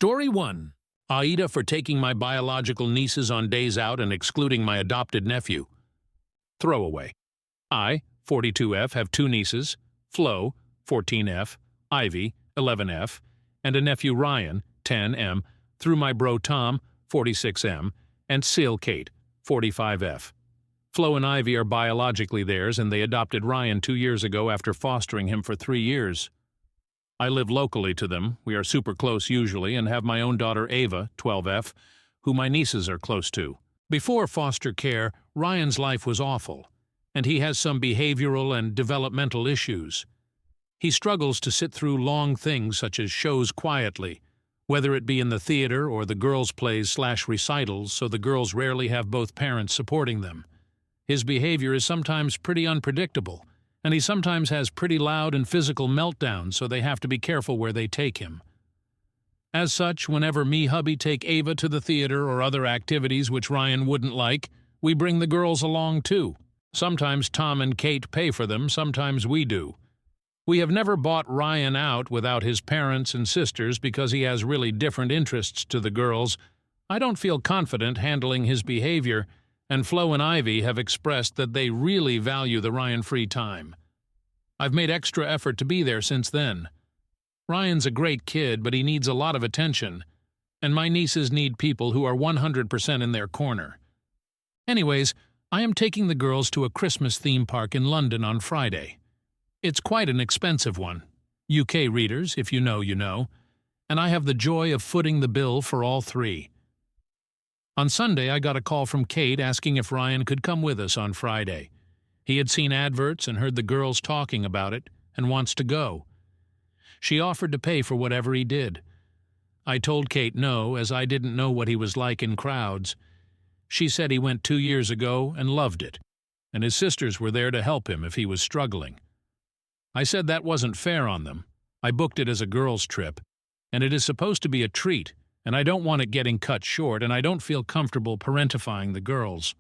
Story 1. Aida for taking my biological nieces on days out and excluding my adopted nephew. Throwaway. I, 42F, have 2 nieces, Flo, 14F, Ivy, 11F, and a nephew Ryan, 10M, through my bro Tom, 46M, and Sil Kate, 45F. Flo and Ivy are biologically theirs, and they adopted Ryan 2 years ago after fostering him for 3 years. I live locally to them, we are super close usually, and have my own daughter Ava, 12F, who my nieces are close to. Before foster care, Ryan's life was awful, and he has some behavioral and developmental issues. He struggles to sit through long things such as shows quietly, whether it be in the theater or the girls' plays/recitals, so the girls rarely have both parents supporting them. His behavior is sometimes pretty unpredictable, and he sometimes has pretty loud and physical meltdowns, so they have to be careful where they take him. As such, whenever me hubby take Ava to the theater or other activities which Ryan wouldn't like, we bring the girls along too. Sometimes Tom and Kate pay for them, sometimes we do. We have never bought Ryan out without his parents and sisters because he has really different interests to the girls. I don't feel confident handling his behavior, and Flo and Ivy have expressed that they really value the Ryan free time. I've made extra effort to be there since then. Ryan's a great kid, but he needs a lot of attention, and my nieces need people who are 100% in their corner. Anyways, I am taking the girls to a Christmas theme park in London on Friday. It's quite an expensive one. UK readers, if you know, you know. And I have the joy of footing the bill for all 3. On Sunday, I got a call from Kate asking if Ryan could come with us on Friday. He had seen adverts and heard the girls talking about it and wants to go. She offered to pay for whatever he did. I told Kate no, as I didn't know what he was like in crowds. She said he went 2 years ago and loved it, and his sisters were there to help him if he was struggling. I said that wasn't fair on them. I booked it as a girls' trip, and it is supposed to be a treat, and I don't want it getting cut short, and I don't feel comfortable parentifying the girls.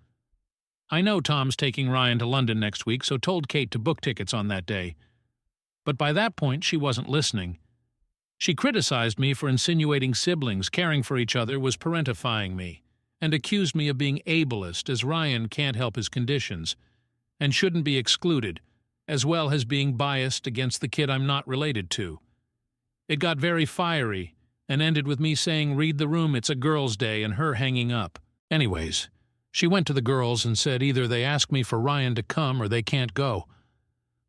I know Tom's taking Ryan to London next week, so told Kate to book tickets on that day. But by that point, she wasn't listening. She criticized me for insinuating siblings caring for each other was parentifying me, and accused me of being ableist, as Ryan can't help his conditions, and shouldn't be excluded, as well as being biased against the kid I'm not related to. It got very fiery, and ended with me saying, "Read the room, it's a girls' day," and her hanging up. Anyways, she went to the girls and said either they ask me for Ryan to come or they can't go.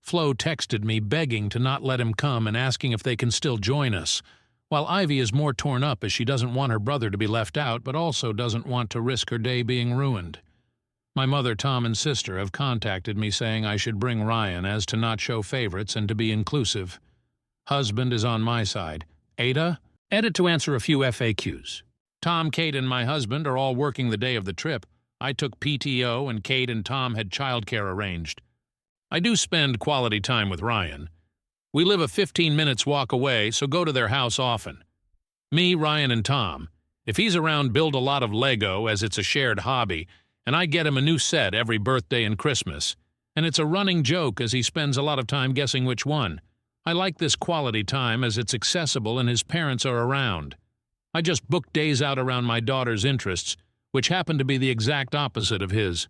Flo texted me begging to not let him come and asking if they can still join us, while Ivy is more torn up as she doesn't want her brother to be left out but also doesn't want to risk her day being ruined. My mother, Tom, and sister have contacted me saying I should bring Ryan as to not show favorites and to be inclusive. Husband is on my side. Ada? Edit to answer a few FAQs. Tom, Kate, and my husband are all working the day of the trip. I took PTO and Kate and Tom had childcare arranged. I do spend quality time with Ryan. We live a 15 minutes walk away, so go to their house often. Me, Ryan, and Tom. If he's around, build a lot of Lego as it's a shared hobby, and I get him a new set every birthday and Christmas. And it's a running joke as he spends a lot of time guessing which one. I like this quality time as it's accessible and his parents are around. I just booked days out around my daughter's interests, which happen to be the exact opposite of his.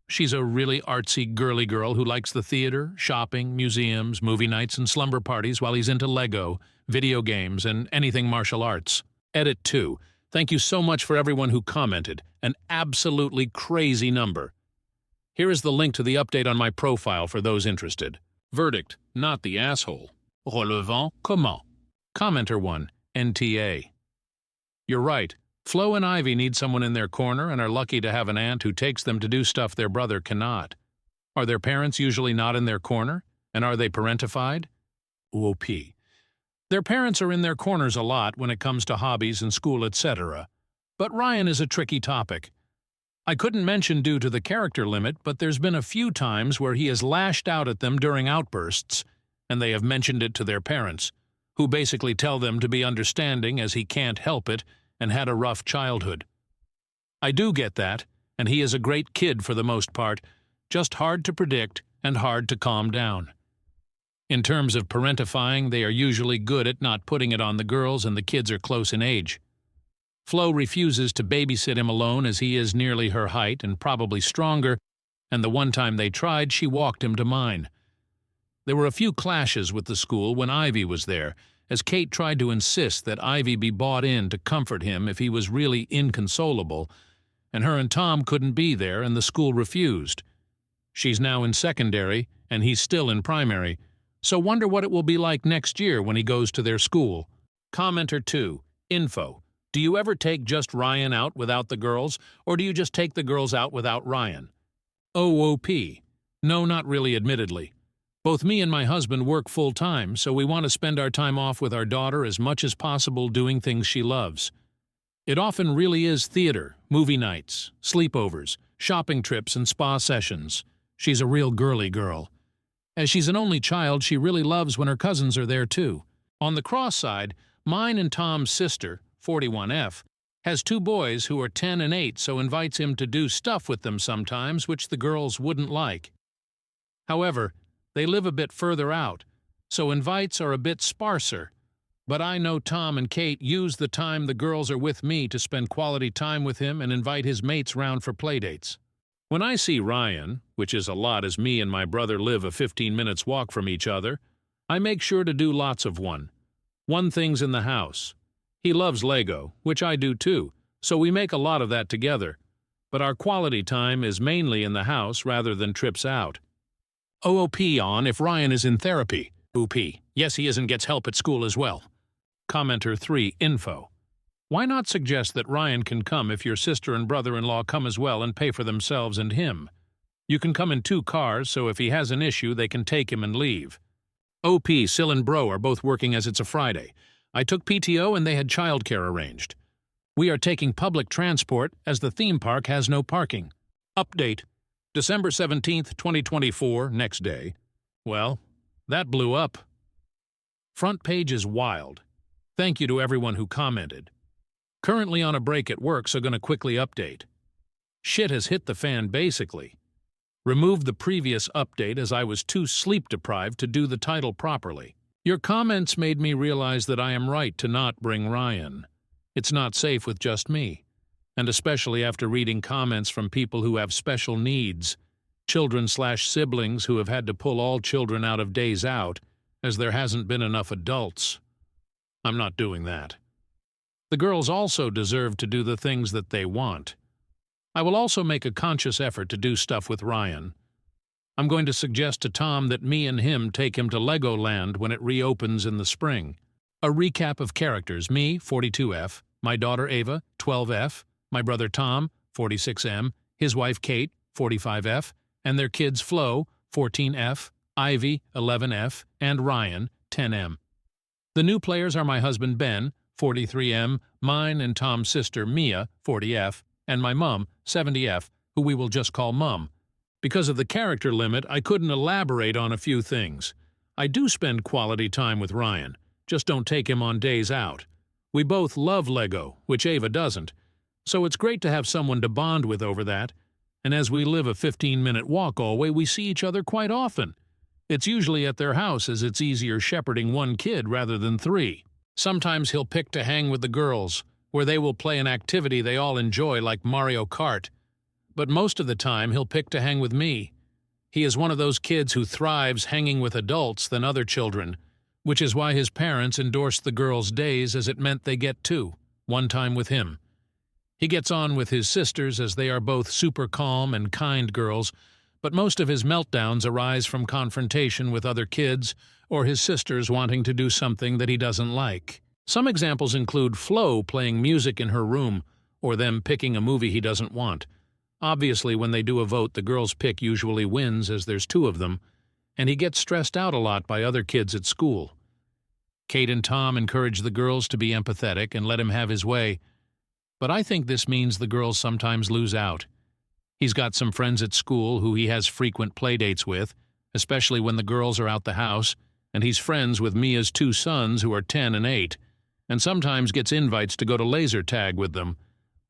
She's a really artsy, girly girl who likes the theater, shopping, museums, movie nights, and slumber parties while he's into Lego, video games, and anything martial arts. Edit 2. Thank you so much for everyone who commented. An absolutely crazy number. Here is the link to the update on my profile for those interested. Verdict, not the asshole. Relevant comment. Commenter 1, NTA. You're right. Flo and Ivy need someone in their corner and are lucky to have an aunt who takes them to do stuff their brother cannot. Are their parents usually not in their corner? And are they parentified? OP. Their parents are in their corners a lot when it comes to hobbies and school, etc. But Ryan is a tricky topic. I couldn't mention due to the character limit, but there's been a few times where he has lashed out at them during outbursts, and they have mentioned it to their parents, who basically tell them to be understanding as he can't help it and had a rough childhood. I do get that, and he is a great kid for the most part, just hard to predict and hard to calm down. In terms of parentifying, they are usually good at not putting it on the girls and the kids are close in age. Flo refuses to babysit him alone as he is nearly her height and probably stronger, and the one time they tried, she walked him to mine. There were a few clashes with the school when Ivy was there, as Kate tried to insist that Ivy be bought in to comfort him if he was really inconsolable, and her and Tom couldn't be there and the school refused. She's now in secondary, and he's still in primary, so wonder what it will be like next year when he goes to their school. Commenter 2. Info. Do you ever take just Ryan out without the girls, or do you just take the girls out without Ryan? OOP. No, not really, admittedly. Both me and my husband work full-time, so we want to spend our time off with our daughter as much as possible doing things she loves. It often really is theater, movie nights, sleepovers, shopping trips, and spa sessions. She's a real girly girl. As she's an only child, she really loves when her cousins are there too. On the cross side, mine and Tom's sister, 41F, has two boys who are 10 and 8, so invites him to do stuff with them sometimes which the girls wouldn't like. However, they live a bit further out, so invites are a bit sparser. But I know Tom and Kate use the time the girls are with me to spend quality time with him and invite his mates round for playdates. When I see Ryan, which is a lot as me and my brother live a 15 minutes walk from each other, I make sure to do lots of one things in the house. He loves Lego, which I do too, so we make a lot of that together. But our quality time is mainly in the house rather than trips out. OOP on if Ryan is in therapy. OP. Yes, he is and gets help at school as well. Commenter 3. Info. Why not suggest that Ryan can come if your sister and brother-in-law come as well and pay for themselves and him? You can come in 2 cars, so if he has an issue, they can take him and leave. OP, Sil and Bro are both working as it's a Friday. I took PTO and they had childcare arranged. We are taking public transport as the theme park has no parking. Update. December 17th, 2024, next day. Well, that blew up. Front page is wild. Thank you to everyone who commented. Currently on a break at work, so gonna quickly update. Shit has hit the fan basically. Removed the previous update as I was too sleep-deprived to do the title properly. Your comments made me realize that I am right to not bring Ryan. It's not safe with just me. And especially after reading comments from people who have special needs, children/siblings who have had to pull all children out of days out, as there hasn't been enough adults. I'm not doing that. The girls also deserve to do the things that they want. I will also make a conscious effort to do stuff with Ryan. I'm going to suggest to Tom that me and him take him to Legoland when it reopens in the spring. A recap of characters: me, 42F, my daughter Ava, 12F, my brother Tom, 46M, his wife Kate, 45F, and their kids Flo, 14F, Ivy, 11F, and Ryan, 10M. The new players are my husband Ben, 43M, mine and Tom's sister Mia, 40F, and my mum, 70F, who we will just call Mum. Because of the character limit, I couldn't elaborate on a few things. I do spend quality time with Ryan, just don't take him on days out. We both love Lego, which Ava doesn't, so it's great to have someone to bond with over that, and as we live a 15-minute walk always, we see each other quite often. It's usually at their house, as it's easier shepherding one kid rather than 3. Sometimes he'll pick to hang with the girls, where they will play an activity they all enjoy like Mario Kart. But most of the time he'll pick to hang with me. He is one of those kids who thrives hanging with adults than other children, which is why his parents endorsed the girls' days, as it meant they get 2, one time with him. He gets on with his sisters as they are both super calm and kind girls, but most of his meltdowns arise from confrontation with other kids or his sisters wanting to do something that he doesn't like. Some examples include Flo playing music in her room or them picking a movie he doesn't want. Obviously, when they do a vote, the girls' pick usually wins, as there's 2 of them, and he gets stressed out a lot by other kids at school. Kate and Tom encourage the girls to be empathetic and let him have his way, but I think this means the girls sometimes lose out. He's got some friends at school who he has frequent playdates with, especially when the girls are out the house, and he's friends with Mia's 2 sons who are 10 and 8, and sometimes gets invites to go to laser tag with them,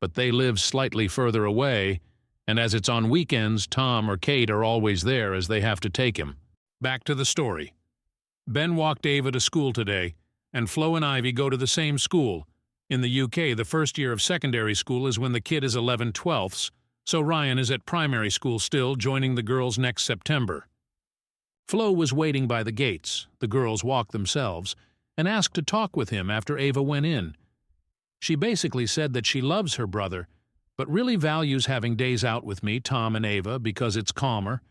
but they live slightly further away, and as it's on weekends, Tom or Kate are always there as they have to take him. Back to the story. Ben walked Ava to school today, and Flo and Ivy go to the same school, In the UK, the first year of secondary school is when the kid is 11/12ths, so Ryan is at primary school still, joining the girls next September. Flo was waiting by the gates, the girls walked themselves, and asked to talk with him after Ava went in. She basically said that she loves her brother, but really values having days out with me, Tom and Ava, because it's calmer,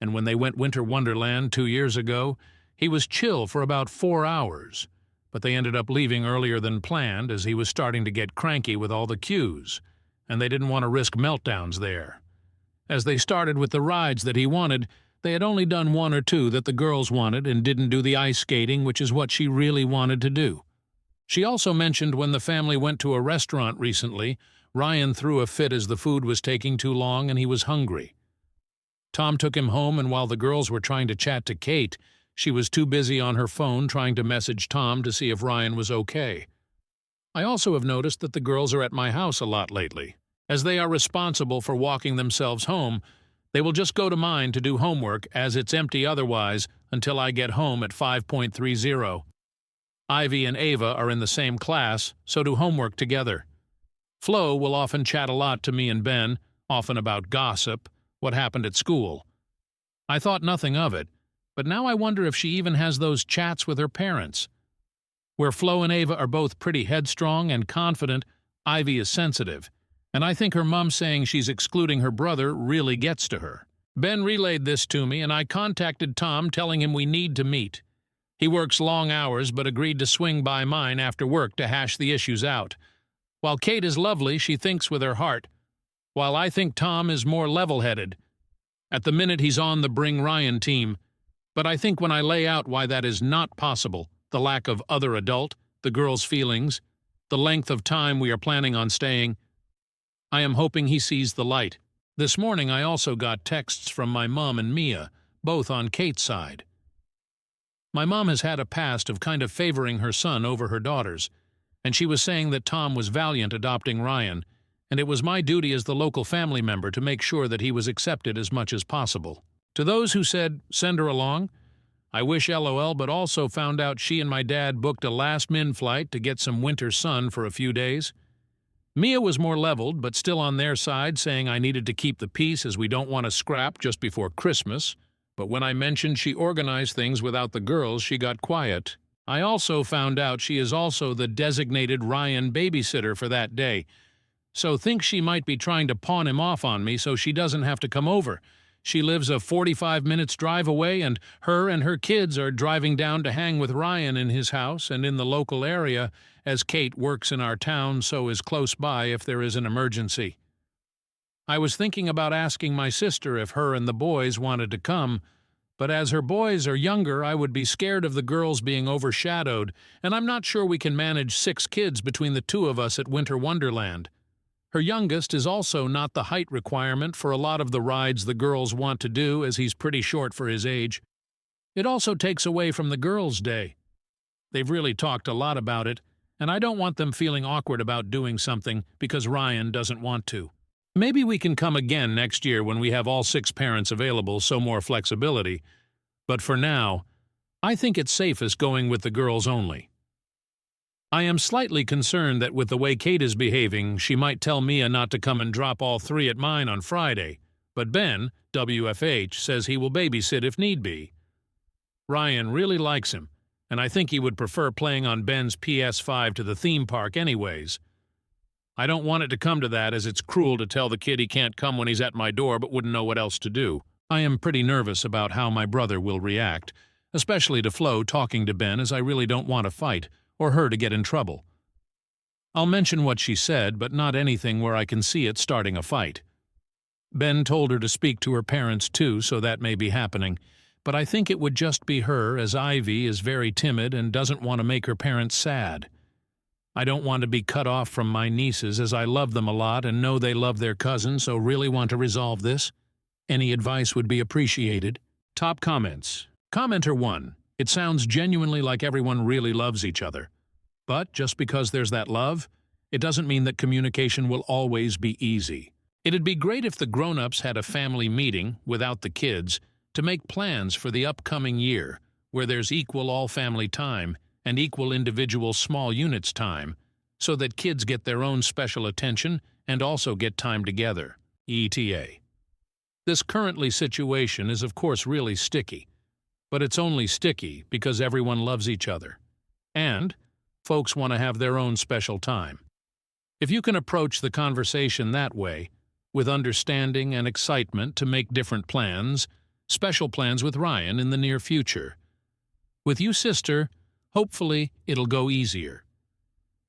and when they went Winter Wonderland 2 years ago, he was chill for about 4 hours, but they ended up leaving earlier than planned as he was starting to get cranky with all the queues, and they didn't want to risk meltdowns there. As they started with the rides that he wanted, they had only done 1 or 2 that the girls wanted and didn't do the ice skating, which is what she really wanted to do. She also mentioned when the family went to a restaurant recently, Ryan threw a fit as the food was taking too long and he was hungry. Tom took him home, and while the girls were trying to chat to Kate, she was too busy on her phone trying to message Tom to see if Ryan was okay. I also have noticed that the girls are at my house a lot lately. As they are responsible for walking themselves home, they will just go to mine to do homework as it's empty otherwise until I get home at 5:30. Ivy and Ava are in the same class, so do homework together. Flo will often chat a lot to me and Ben, often about gossip, what happened at school. I thought nothing of it, but now I wonder if she even has those chats with her parents. Where Flo and Ava are both pretty headstrong and confident, Ivy is sensitive, and I think her mom saying she's excluding her brother really gets to her. Ben relayed this to me, and I contacted Tom telling him we need to meet. He works long hours but agreed to swing by mine after work to hash the issues out. While Kate is lovely, she thinks with her heart, while I think Tom is more level-headed. At the minute he's on the Bring Ryan team, but I think when I lay out why that is not possible, the lack of other adult, the girls' feelings, the length of time we are planning on staying, I am hoping he sees the light. This morning I also got texts from my mom and Mia, both on Kate's side. My mom has had a past of kind of favoring her son over her daughters, and she was saying that Tom was valiant adopting Ryan, and it was my duty as the local family member to make sure that he was accepted as much as possible. To those who said, send her along, I wish LOL, but also found out she and my dad booked a last-min flight to get some winter sun for a few days. Mia was more leveled, but still on their side, saying I needed to keep the peace as we don't want to scrap just before Christmas. But when I mentioned she organized things without the girls, she got quiet. I also found out she is also the designated Ryan babysitter for that day, so think she might be trying to pawn him off on me so she doesn't have to come over. She lives a 45 minutes drive away, and her kids are driving down to hang with Ryan in his house and in the local area, as Kate works in our town so is close by if there is an emergency. I was thinking about asking my sister if her and the boys wanted to come, but as her boys are younger, I would be scared of the girls being overshadowed, and I'm not sure we can manage 6 kids between the 2 of us at Winter Wonderland. Her youngest is also not the height requirement for a lot of the rides the girls want to do, as he's pretty short for his age. It also takes away from the girls' day. They've really talked a lot about it, and I don't want them feeling awkward about doing something because Ryan doesn't want to. Maybe we can come again next year when we have all 6 parents available, so more flexibility. But for now, I think it's safest going with the girls only. I am slightly concerned that with the way Kate is behaving, she might tell Mia not to come and drop all 3 at mine on Friday, but Ben, WFH, says he will babysit if need be. Ryan really likes him, and I think he would prefer playing on Ben's PS5 to the theme park anyways. I don't want it to come to that, as it's cruel to tell the kid he can't come when he's at my door but wouldn't know what else to do. I am pretty nervous about how my brother will react, especially to Flo talking to Ben, as I really don't want to fight or her to get in trouble. I'll mention what she said, but not anything where I can see it starting a fight. Ben told her to speak to her parents too, so that may be happening, but I think it would just be her, as Ivy is very timid and doesn't want to make her parents sad. I don't want to be cut off from my nieces, as I love them a lot and know they love their cousin, so really want to resolve this. Any advice would be appreciated. Top comments. Commenter 1. It sounds genuinely like everyone really loves each other. But just because there's that love, it doesn't mean that communication will always be easy. It'd be great if the grown-ups had a family meeting, without the kids, to make plans for the upcoming year, where there's equal all-family time and equal individual small units time, so that kids get their own special attention and also get time together. ETA. This currently situation is of course really sticky, but it's only sticky because everyone loves each other. And folks want to have their own special time. If you can approach the conversation that way, with understanding and excitement to make different plans, special plans with Ryan in the near future. With you, sister, hopefully it'll go easier.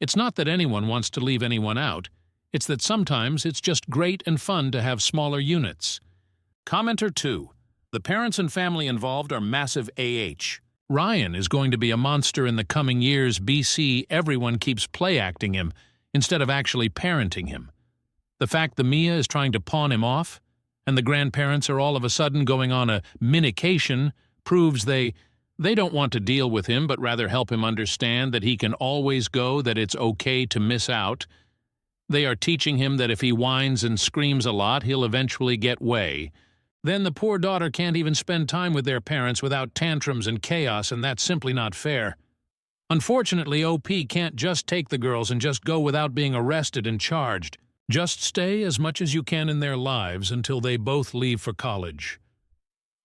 It's not that anyone wants to leave anyone out, it's that sometimes it's just great and fun to have smaller units. Commenter 2. The parents and family involved are massive AH. Ryan is going to be a monster in the coming years. BC, everyone keeps play-acting him instead of actually parenting him. The fact that Mia is trying to pawn him off, and the grandparents are all of a sudden going on a minication, proves they don't want to deal with him but rather help him understand that he can always go, that it's okay to miss out. They are teaching him that if he whines and screams a lot, he'll eventually get way. Then the poor daughter can't even spend time with their parents without tantrums and chaos, and that's simply not fair. Unfortunately, OP can't just take the girls and just go without being arrested and charged. Just stay as much as you can in their lives until they both leave for college.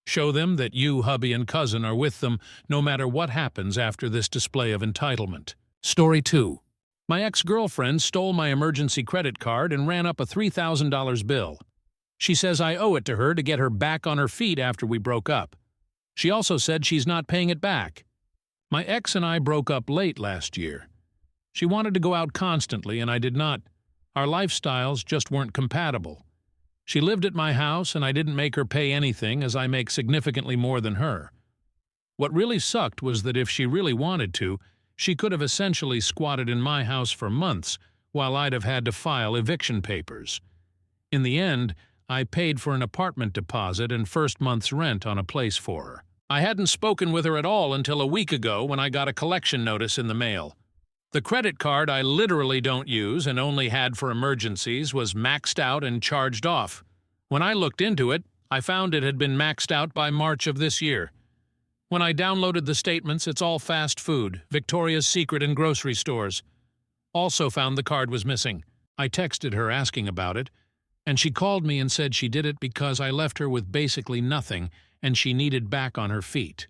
Show them that you, hubby, and cousin are with them no matter what happens after this display of entitlement. Story 2. My ex-girlfriend stole my emergency credit card and ran up a $3,000 bill. She says I owe it to her to get her back on her feet after we broke up. She also said she's not paying it back. My ex and I broke up late last year. She wanted to go out constantly, and I did not. Our lifestyles just weren't compatible. She lived at my house, and I didn't make her pay anything, as I make significantly more than her. What really sucked was that if she really wanted to, she could have essentially squatted in my house for months, while I'd have had to file eviction papers. In the end, I paid for an apartment deposit and first month's rent on a place for her. I hadn't spoken with her at all until a week ago when I got a collection notice in the mail. The credit card I literally don't use and only had for emergencies was maxed out and charged off. When I looked into it, I found it had been maxed out by March of this year. When I downloaded the statements, it's all fast food, Victoria's Secret, and grocery stores. Also found the card was missing. I texted her asking about it, and she called me and said she did it because I left her with basically nothing and she needed back on her feet.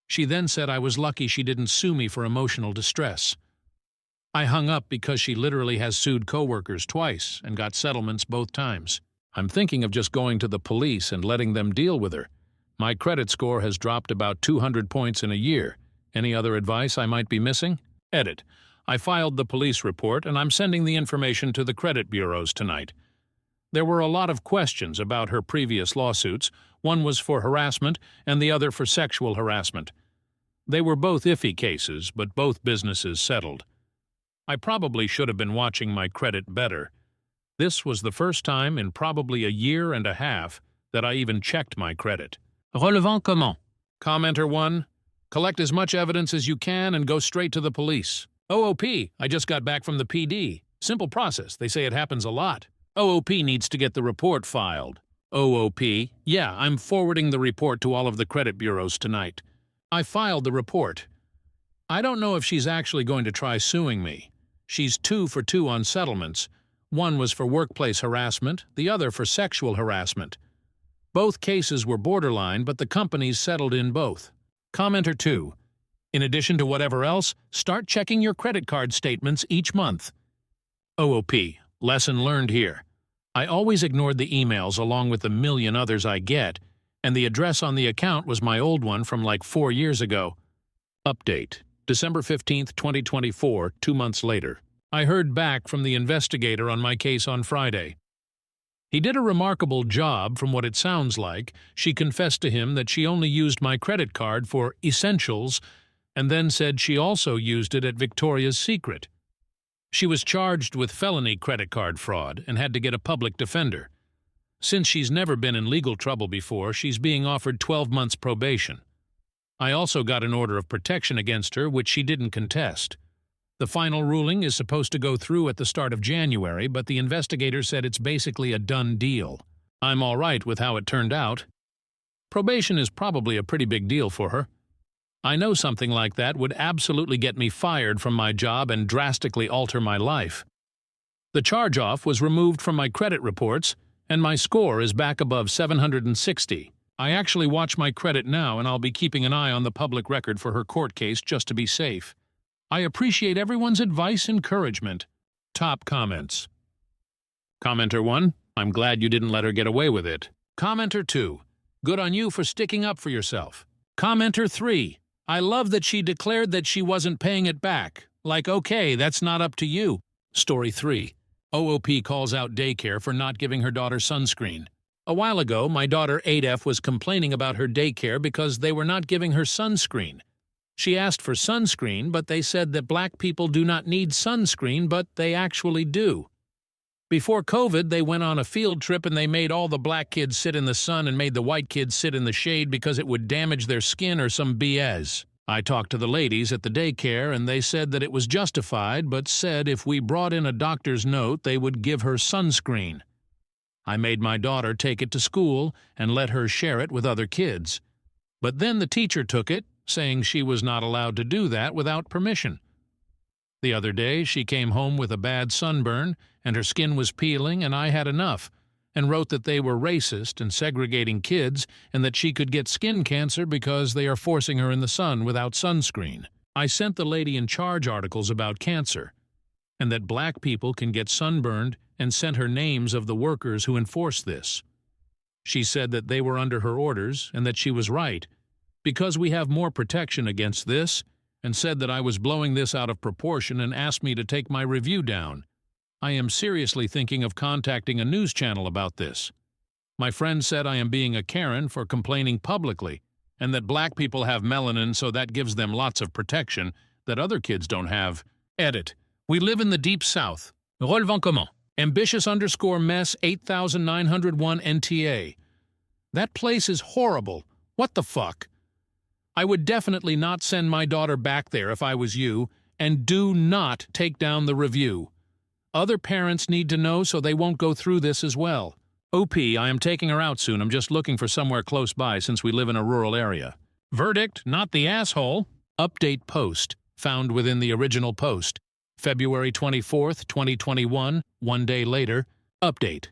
She then said I was lucky she didn't sue me for emotional distress. I hung up because she literally has sued coworkers twice and got settlements both times. I'm thinking of just going to the police and letting them deal with her. My credit score has dropped about 200 points in a year. Any other advice I might be missing? Edit. I filed the police report and I'm sending the information to the credit bureaus tonight. There were a lot of questions about her previous lawsuits. One was for harassment and the other for sexual harassment. They were both iffy cases, but both businesses settled. I probably should have been watching my credit better. This was the first time in probably a year and a half that I even checked my credit. Relevant comment? Commenter 1. Collect as much evidence as you can and go straight to the police. OOP. I just got back from the PD. Simple process. They say it happens a lot. OOP needs to get the report filed. OOP. Yeah, I'm forwarding the report to all of the credit bureaus tonight. I filed the report. I don't know if she's actually going to try suing me. She's 2 for 2 on settlements. One was for workplace harassment, the other for sexual harassment. Both cases were borderline, but the companies settled in both. Commenter 2. In addition to whatever else, start checking your credit card statements each month. OOP. Lesson learned here. I always ignored the emails along with the million others I get, and the address on the account was my old one from like 4 years ago. Update. December 15th, 2024, 2 months later. I heard back from the investigator on my case on Friday. He did a remarkable job from what it sounds like. She confessed to him that she only used my credit card for essentials and then said she also used it at Victoria's Secret. She was charged with felony credit card fraud and had to get a public defender. Since she's never been in legal trouble before, she's being offered 12 months probation. I also got an order of protection against her, which she didn't contest. The final ruling is supposed to go through at the start of January, but the investigator said it's basically a done deal. I'm all right with how it turned out. Probation is probably a pretty big deal for her. I know something like that would absolutely get me fired from my job and drastically alter my life. The charge-off was removed from my credit reports, and my score is back above 760. I actually watch my credit now, and I'll be keeping an eye on the public record for her court case just to be safe. I appreciate everyone's advice and encouragement. Top comments. Commenter 1, I'm glad you didn't let her get away with it. Commenter 2, good on you for sticking up for yourself. Commenter 3, I love that she declared that she wasn't paying it back. Like, okay, that's not up to you. Story 3, OOP calls out daycare for not giving her daughter sunscreen. A while ago, my daughter 8F was complaining about her daycare because they were not giving her sunscreen. She asked for sunscreen, but they said that black people do not need sunscreen, but they actually do. Before COVID, they went on a field trip and they made all the black kids sit in the sun and made the white kids sit in the shade because it would damage their skin or some BS. I talked to the ladies at the daycare and they said that it was justified, but said if we brought in a doctor's note, they would give her sunscreen. I made my daughter take it to school and let her share it with other kids. But then the teacher took it, saying she was not allowed to do that without permission. The other day, she came home with a bad sunburn, and her skin was peeling, and I had enough, and wrote that they were racist and segregating kids, and that she could get skin cancer because they are forcing her in the sun without sunscreen. I sent the lady in charge articles about cancer, and that black people can get sunburned, and sent her names of the workers who enforce this. She said that they were under her orders, and that she was right, because we have more protection against this, and said that I was blowing this out of proportion and asked me to take my review down. I am seriously thinking of contacting a news channel about this. My friend said I am being a Karen for complaining publicly, and that black people have melanin so that gives them lots of protection that other kids don't have. Edit. We live in the Deep South. Relevant comment. Ambitious_mess 8901 NTA. That place is horrible. What the fuck? I would definitely not send my daughter back there if I was you, and do not take down the review. Other parents need to know so they won't go through this as well. OP, I am taking her out soon. I'm just looking for somewhere close by since we live in a rural area. Verdict, not the asshole. Update post, found within the original post. February 24th, 2021, 1 day later. Update.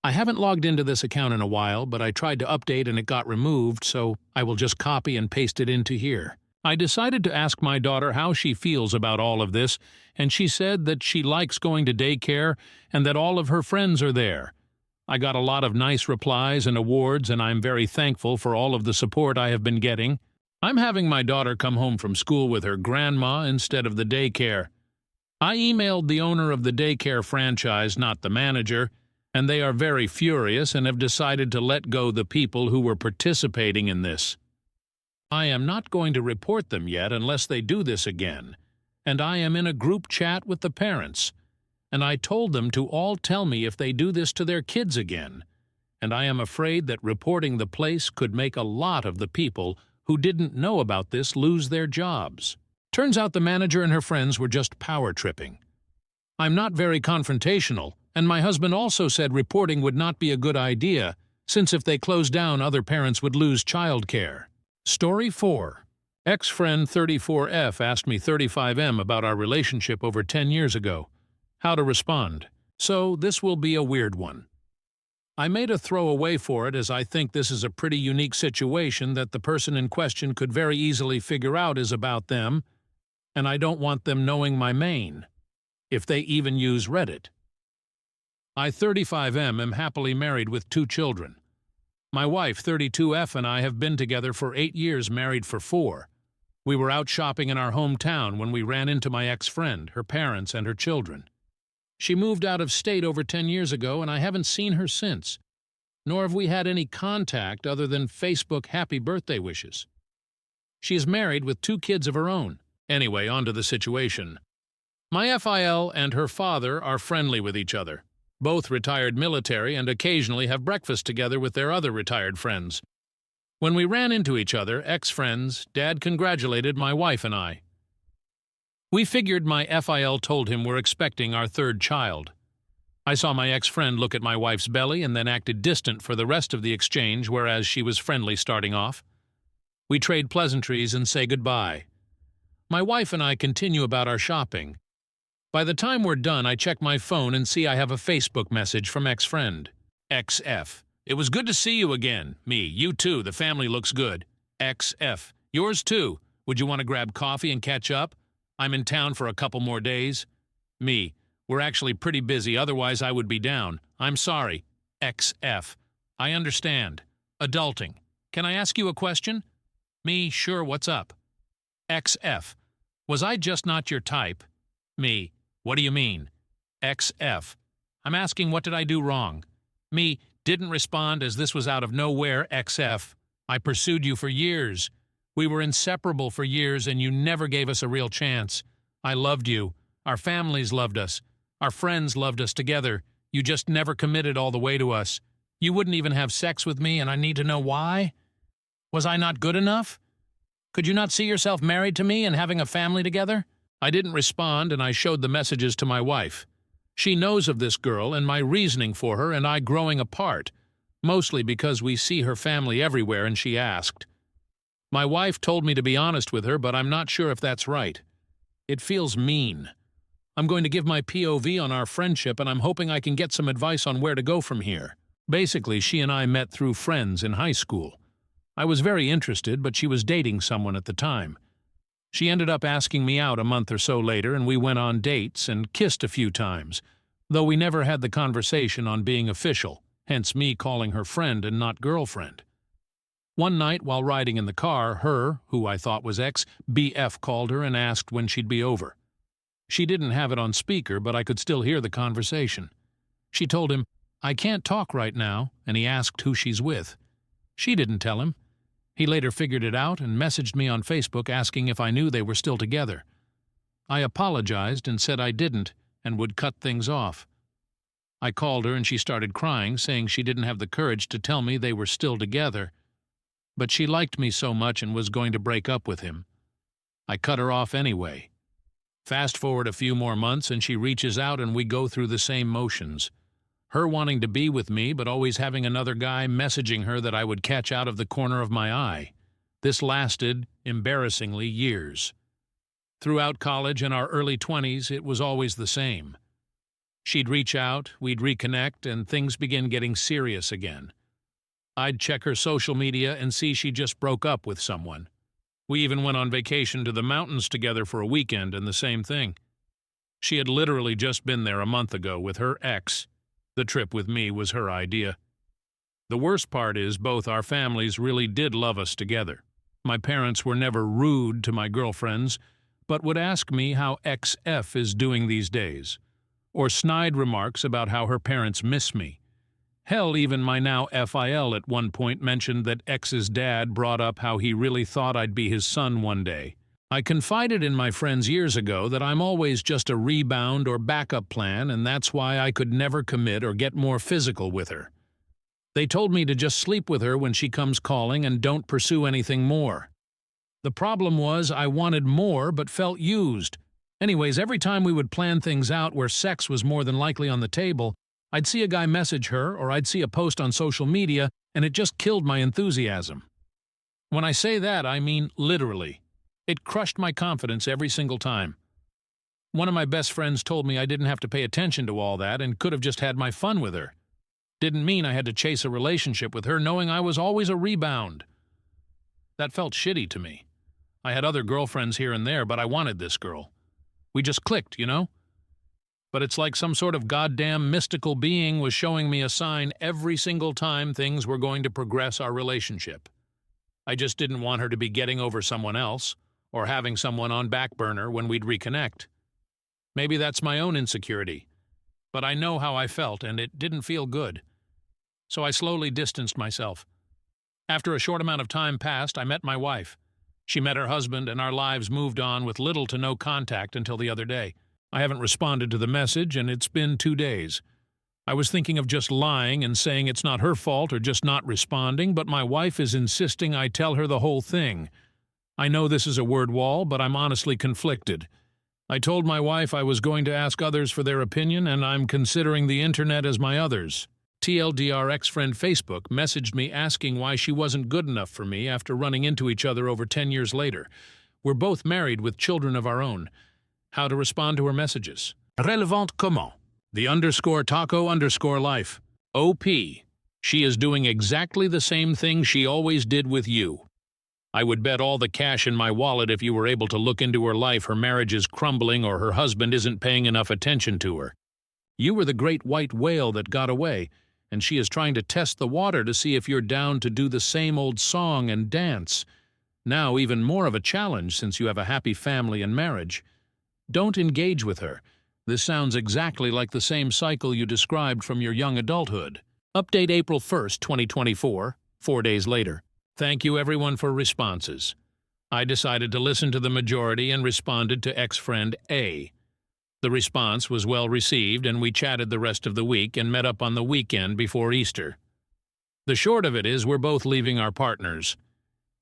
I haven't logged into this account in a while, but I tried to update and it got removed, so I will just copy and paste it into here. I decided to ask my daughter how she feels about all of this, and she said that she likes going to daycare and that all of her friends are there. I got a lot of nice replies and awards, and I'm very thankful for all of the support I have been getting. I'm having my daughter come home from school with her grandma instead of the daycare. I emailed the owner of the daycare franchise, not the manager, and they are very furious and have decided to let go the people who were participating in this. I am not going to report them yet unless they do this again, and I am in a group chat with the parents, and I told them to all tell me if they do this to their kids again, and I am afraid that reporting the place could make a lot of the people who didn't know about this lose their jobs. Turns out the manager and her friends were just power tripping. I'm not very confrontational, and my husband also said reporting would not be a good idea, since if they closed down, other parents would lose childcare. Story 4. Ex-friend 34F asked me 35M about our relationship over 10 years ago. How to respond. So this will be a weird one. I made a throwaway for it as I think this is a pretty unique situation that the person in question could very easily figure out is about them, and I don't want them knowing my main, if they even use Reddit. I, 35M, am happily married with 2 children. My wife, 32F, and I have been together for 8 years, married for 4. We were out shopping in our hometown when we ran into my ex-friend, her parents, and her children. She moved out of state over 10 years ago, and I haven't seen her since, nor have we had any contact other than Facebook happy birthday wishes. She is married with 2 kids of her own. Anyway, on to the situation. My FIL and her father are friendly with each other. Both retired military and occasionally have breakfast together with their other retired friends. When we ran into each other, ex-friends, Dad congratulated my wife and I. We figured my FIL told him we're expecting our 3rd child. I saw my ex-friend look at my wife's belly and then acted distant for the rest of the exchange, whereas she was friendly starting off. We trade pleasantries and say goodbye. My wife and I continue about our shopping. By the time we're done, I check my phone and see I have a Facebook message from ex-friend. XF. It was good to see you again. Me. You too. The family looks good. XF. Yours too. Would you want to grab coffee and catch up? I'm in town for a couple more days. Me. We're actually pretty busy, otherwise I would be down. I'm sorry. XF. I understand. Adulting. Can I ask you a question? Me. Sure, what's up? XF. Was I just not your type? Me. What do you mean? XF. I'm asking what did I do wrong? Me. Didn't respond as this was out of nowhere. XF. I pursued you for years. We were inseparable for years and you never gave us a real chance. I loved you. Our families loved us. Our friends loved us together. You just never committed all the way to us. You wouldn't even have sex with me and I need to know why? Was I not good enough? Could you not see yourself married to me and having a family together? I didn't respond and I showed the messages to my wife. She knows of this girl and my reasoning for her and I growing apart, mostly because we see her family everywhere and she asked. My wife told me to be honest with her, but I'm not sure if that's right. It feels mean. I'm going to give my POV on our friendship and I'm hoping I can get some advice on where to go from here. Basically, she and I met through friends in high school. I was very interested, but she was dating someone at the time. She ended up asking me out a month or so later and we went on dates and kissed a few times, though we never had the conversation on being official, hence me calling her friend and not girlfriend. One night while riding in the car, her, who I thought was BF, called her and asked when she'd be over. She didn't have it on speaker, but I could still hear the conversation. She told him, "I can't talk right now," and he asked who she's with. She didn't tell him. He later figured it out and messaged me on Facebook asking if I knew they were still together. I apologized and said I didn't and would cut things off. I called her and she started crying, saying she didn't have the courage to tell me they were still together. But she liked me so much and was going to break up with him. I cut her off anyway. Fast forward a few more months and she reaches out and we go through the same motions. Her wanting to be with me, but always having another guy messaging her that I would catch out of the corner of my eye. This lasted, embarrassingly, years. Throughout college and our early 20s, it was always the same. She'd reach out, we'd reconnect, and things begin getting serious again. I'd check her social media and see she just broke up with someone. We even went on vacation to the mountains together for a weekend and the same thing. She had literally just been there a month ago with her ex. The trip with me was her idea. The worst part is both our families really did love us together. My parents were never rude to my girlfriends, but would ask me how XF is doing these days, or snide remarks about how her parents miss me. Hell, even my now FIL at one point mentioned that X's dad brought up how he really thought I'd be his son one day. I confided in my friends years ago that I'm always just a rebound or backup plan, and that's why I could never commit or get more physical with her. They told me to just sleep with her when she comes calling and don't pursue anything more. The problem was I wanted more but felt used. Anyways, every time we would plan things out where sex was more than likely on the table, I'd see a guy message her or I'd see a post on social media and it just killed my enthusiasm. When I say that, I mean literally. It crushed my confidence every single time. One of my best friends told me I didn't have to pay attention to all that and could have just had my fun with her. Didn't mean I had to chase a relationship with her knowing I was always a rebound. That felt shitty to me. I had other girlfriends here and there, but I wanted this girl. We just clicked, you know? But it's like some sort of goddamn mystical being was showing me a sign every single time things were going to progress our relationship. I just didn't want her to be getting over someone else, or having someone on back burner when we'd reconnect. Maybe that's my own insecurity, but I know how I felt and it didn't feel good. So I slowly distanced myself. After a short amount of time passed, I met my wife. She met her husband and our lives moved on with little to no contact until the other day. I haven't responded to the message and it's been 2 days. I was thinking of just lying and saying it's not her fault or just not responding, but my wife is insisting I tell her the whole thing. I know this is a word wall, but I'm honestly conflicted. I told my wife I was going to ask others for their opinion, and I'm considering the internet as my others. TLDR ex-friend Facebook messaged me asking why she wasn't good enough for me after running into each other over 10 years later. We're both married with children of our own. How to respond to her messages. Relevant comment. The underscore taco underscore life. OP. She is doing exactly the same thing she always did with you. I would bet all the cash in my wallet if you were able to look into her life her marriage is crumbling or her husband isn't paying enough attention to her. You were the great white whale that got away, and she is trying to test the water to see if you're down to do the same old song and dance. Now even more of a challenge since you have a happy family and marriage. Don't engage with her. This sounds exactly like the same cycle you described from your young adulthood. Update April 1st, 2024, 4 days later. Thank you everyone for responses. I decided to listen to the majority and responded to ex-friend A. The response was well received and we chatted the rest of the week and met up on the weekend before Easter. The short of it is we're both leaving our partners.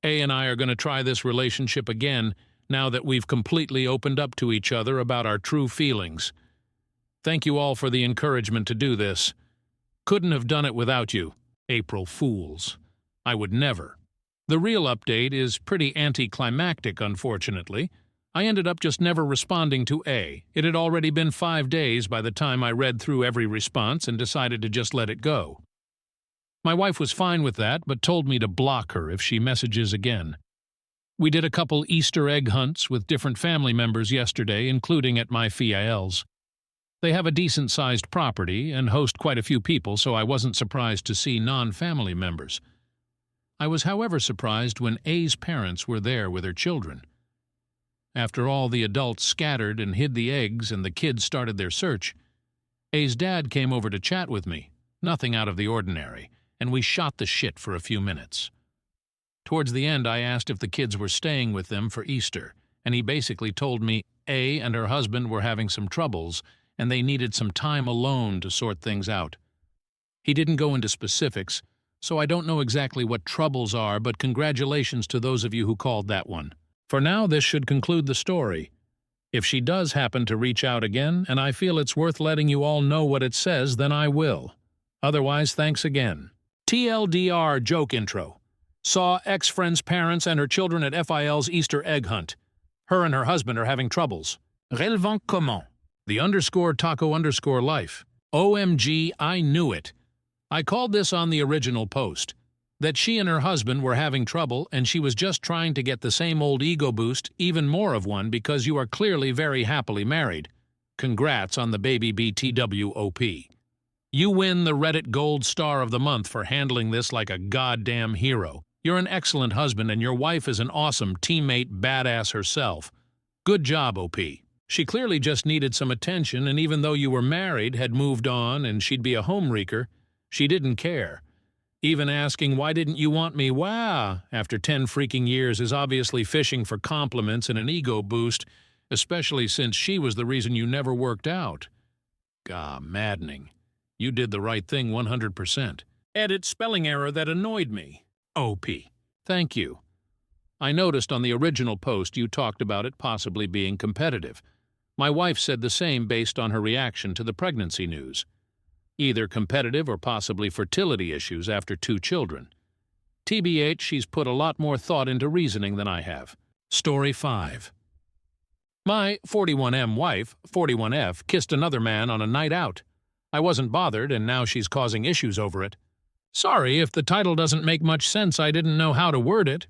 A and I are going to try this relationship again now that we've completely opened up to each other about our true feelings. Thank you all for the encouragement to do this. Couldn't have done it without you. April Fools. I would never. The real update is pretty anticlimactic, unfortunately. I ended up just never responding to A. It had already been 5 days by the time I read through every response and decided to just let it go. My wife was fine with that, but told me to block her if she messages again. We did a couple Easter egg hunts with different family members yesterday, including at my FILs. They have a decent-sized property and host quite a few people, so I wasn't surprised to see non-family members. I was, however, surprised when A's parents were there with her children. After all the adults scattered and hid the eggs and the kids started their search, A's dad came over to chat with me, nothing out of the ordinary, and we shot the shit for a few minutes. Towards the end, I asked if the kids were staying with them for Easter, and he basically told me A and her husband were having some troubles and they needed some time alone to sort things out. He didn't go into specifics, so I don't know exactly what troubles are, but congratulations to those of you who called that one. For now, this should conclude the story. If she does happen to reach out again, and I feel it's worth letting you all know what it says, then I will. Otherwise, thanks again. TLDR joke intro. Saw ex-friend's parents and her children at FIL's Easter egg hunt. Her and her husband are having troubles. Relevant comment. The underscore taco underscore life. OMG, I knew it. I called this on the original post. That she and her husband were having trouble and she was just trying to get the same old ego boost, even more of one, because you are clearly very happily married. Congrats on the baby BTWOP. You win the Reddit Gold Star of the Month for handling this like a goddamn hero. You're an excellent husband and your wife is an awesome teammate badass herself. Good job, OP. She clearly just needed some attention, and even though you were married, had moved on, and she'd be a homewrecker, she didn't care. Even asking, why didn't you want me? Wow, after 10 freaking years is obviously fishing for compliments and an ego boost, especially since she was the reason you never worked out. Gah, maddening. You did the right thing 100%. Edit spelling error that annoyed me. OP. Thank you. I noticed on the original post you talked about it possibly being competitive. My wife said the same based on her reaction to the pregnancy news. Either competitive or possibly fertility issues after 2 children. TBH, she's put a lot more thought into reasoning than I have. Story 5. My 41M wife, 41F, kissed another man on a night out. I wasn't bothered, and now she's causing issues over it. Sorry if the title doesn't make much sense, I didn't know how to word it.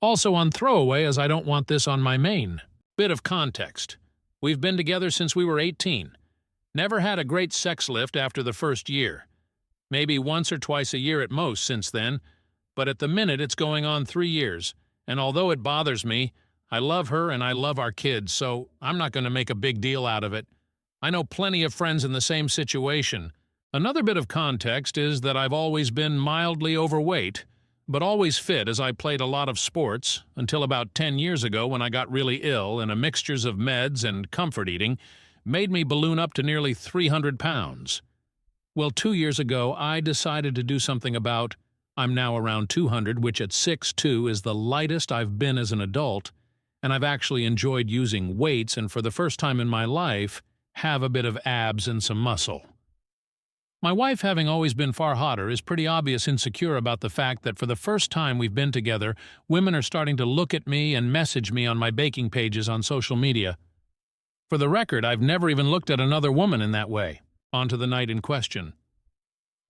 Also on throwaway, as I don't want this on my main. Bit of context. We've been together since we were 18. Never had a great sex lift after the first year. Maybe once or twice a year at most since then, but at the minute it's going on 3 years, and although it bothers me, I love her and I love our kids, so I'm not going to make a big deal out of it. I know plenty of friends in the same situation. Another bit of context is that I've always been mildly overweight, but always fit as I played a lot of sports, until about 10 years ago when I got really ill and a mixtures of meds and comfort eating made me balloon up to nearly 300 pounds. Well, 2 years ago, I decided to do something about, I'm now around 200, which at 6'2" is the lightest I've been as an adult, and I've actually enjoyed using weights and for the first time in my life, have a bit of abs and some muscle. My wife, having always been far hotter, is pretty obvious insecure about the fact that for the first time we've been together, women are starting to look at me and message me on my baking pages on social media. For the record, I've never even looked at another woman in that way. On to the night in question.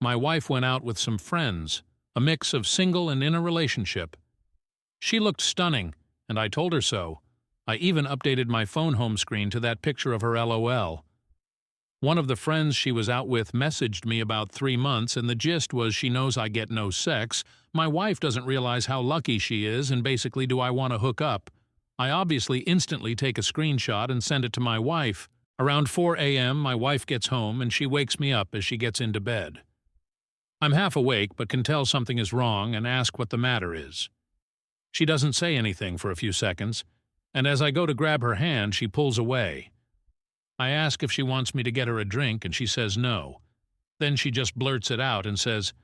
My wife went out with some friends, a mix of single and in a relationship. She looked stunning, and I told her so. I even updated my phone home screen to that picture of her LOL. One of the friends she was out with messaged me about 3 months, and the gist was she knows I get no sex. My wife doesn't realize how lucky she is, and basically, do I want to hook up? I obviously instantly take a screenshot and send it to my wife. Around 4 a.m., my wife gets home, and she wakes me up as she gets into bed. I'm half awake, but can tell something is wrong and ask what the matter is. She doesn't say anything for a few seconds, and as I go to grab her hand, she pulls away. I ask if she wants me to get her a drink, and she says no. Then she just blurts it out and says,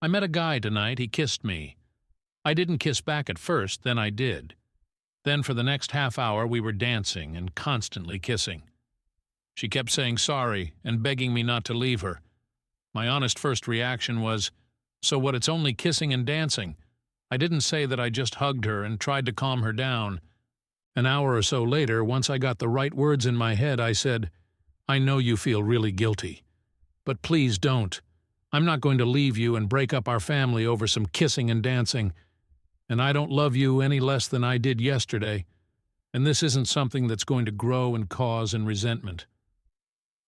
"I met a guy tonight, he kissed me. I didn't kiss back at first, then I did. Then for the next half hour we were dancing and constantly kissing." She kept saying sorry and begging me not to leave her. My honest first reaction was, "So what, it's only kissing and dancing?" I didn't say that I just hugged her and tried to calm her down. An hour or so later, once I got the right words in my head, I said, "I know you feel really guilty, but please don't. I'm not going to leave you and break up our family over some kissing and dancing. And I don't love you any less than I did yesterday, and this isn't something that's going to grow and cause in resentment."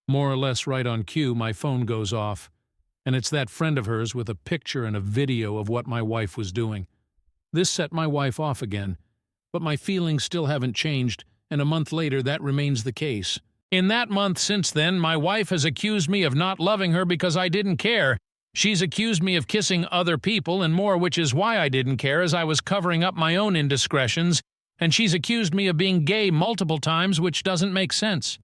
More or less right on cue, my phone goes off, and it's that friend of hers with a picture and a video of what my wife was doing. This set my wife off again, but my feelings still haven't changed, and a month later that remains the case. In that month since then, my wife has accused me of not loving her because I didn't care. She's accused me of kissing other people and more, which is why I didn't care, as I was covering up my own indiscretions, and she's accused me of being gay multiple times, which doesn't make sense.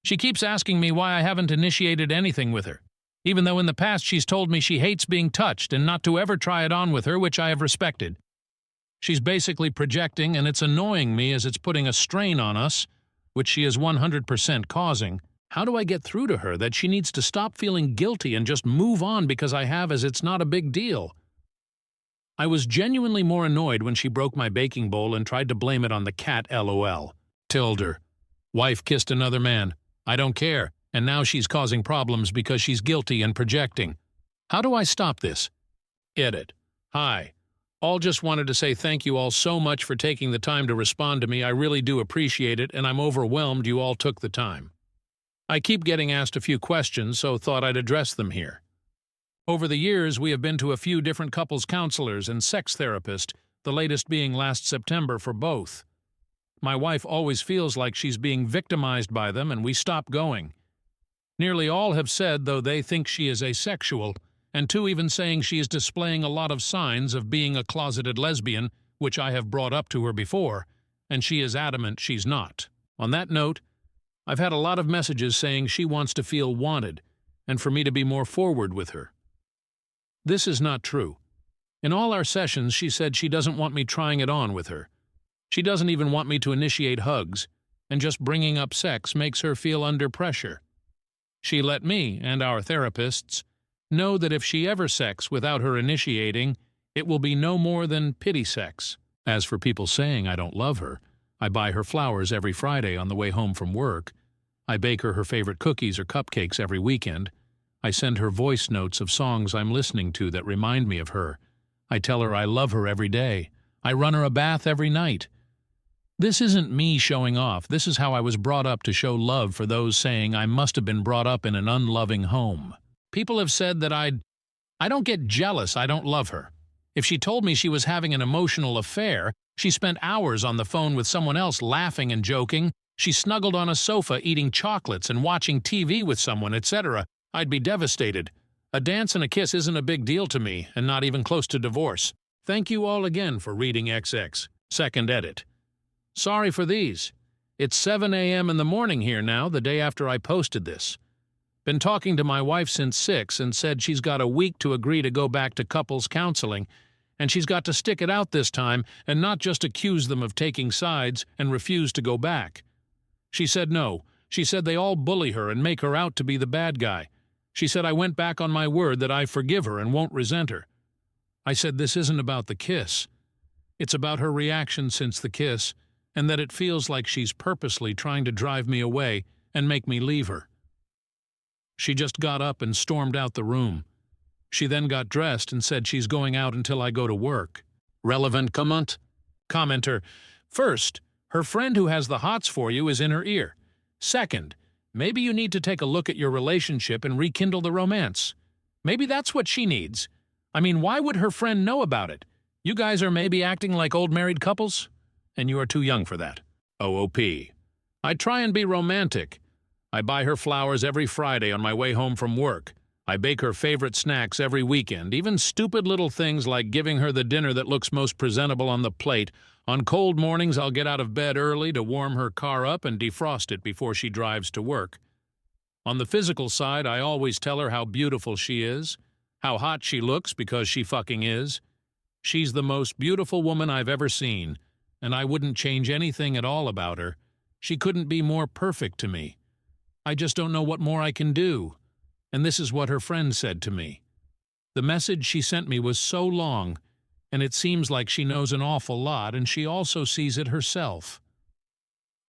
She keeps asking me why I haven't initiated anything with her, even though in the past she's told me she hates being touched and not to ever try it on with her, which I have respected. She's basically projecting, and it's annoying me as it's putting a strain on us, which she is 100% causing. How do I get through to her that she needs to stop feeling guilty and just move on because I have, as it's not a big deal? I was genuinely more annoyed when she broke my baking bowl and tried to blame it on the cat, LOL. Tilder. Wife kissed another man. I don't care, and now she's causing problems because she's guilty and projecting. How do I stop this? Edit. Hi. All just wanted to say thank you all so much for taking the time to respond to me. I really do appreciate it, and I'm overwhelmed you all took the time. I keep getting asked a few questions, so thought I'd address them here. Over the years, we have been to a few different couples counselors and sex therapists, the latest being last September for both. My wife always feels like she's being victimized by them, and we stop going. Nearly all have said, though, they think she is asexual, and two even saying she is displaying a lot of signs of being a closeted lesbian, which I have brought up to her before, and she is adamant she's not. On that note, I've had a lot of messages saying she wants to feel wanted, and for me to be more forward with her. This is not true. In all our sessions, she said she doesn't want me trying it on with her. She doesn't even want me to initiate hugs, and just bringing up sex makes her feel under pressure. She let me, and our therapists, know that if she ever sex without her initiating, it will be no more than pity sex. As for people saying I don't love her, I buy her flowers every Friday on the way home from work. I bake her favorite cookies or cupcakes every weekend. I send her voice notes of songs I'm listening to that remind me of her. I tell her I love her every day. I run her a bath every night. This isn't me showing off. This is how I was brought up to show love for those saying I must have been brought up in an unloving home. People have said that I don't get jealous, I don't love her. If she told me she was having an emotional affair, she spent hours on the phone with someone else laughing and joking, she snuggled on a sofa eating chocolates and watching TV with someone, etc., I'd be devastated. A dance and a kiss isn't a big deal to me, and not even close to divorce. Thank you all again for reading XX. Second edit. Sorry for these. It's 7 a.m. in the morning here now, the day after I posted this. Been talking to my wife since 6 and said she's got a week to agree to go back to couples counseling, and she's got to stick it out this time and not just accuse them of taking sides and refuse to go back. She said no. She said they all bully her and make her out to be the bad guy. She said I went back on my word that I forgive her and won't resent her. I said this isn't about the kiss. It's about her reaction since the kiss, and that it feels like she's purposely trying to drive me away and make me leave her. She just got up and stormed out the room. She then got dressed and said she's going out until I go to work. Relevant comment? Commenter, first, her friend who has the hots for you is in her ear. Second, maybe you need to take a look at your relationship and rekindle the romance. Maybe that's what she needs. I mean, why would her friend know about it? You guys are maybe acting like old married couples? And you are too young for that. OOP. I try and be romantic. I buy her flowers every Friday on my way home from work. I bake her favorite snacks every weekend, even stupid little things like giving her the dinner that looks most presentable on the plate. On cold mornings, I'll get out of bed early to warm her car up and defrost it before she drives to work. On the physical side, I always tell her how beautiful she is, how hot she looks because she fucking is. She's the most beautiful woman I've ever seen, and I wouldn't change anything at all about her. She couldn't be more perfect to me. I just don't know what more I can do. And this is what her friend said to me. The message she sent me was so long, and it seems like she knows an awful lot, and she also sees it herself.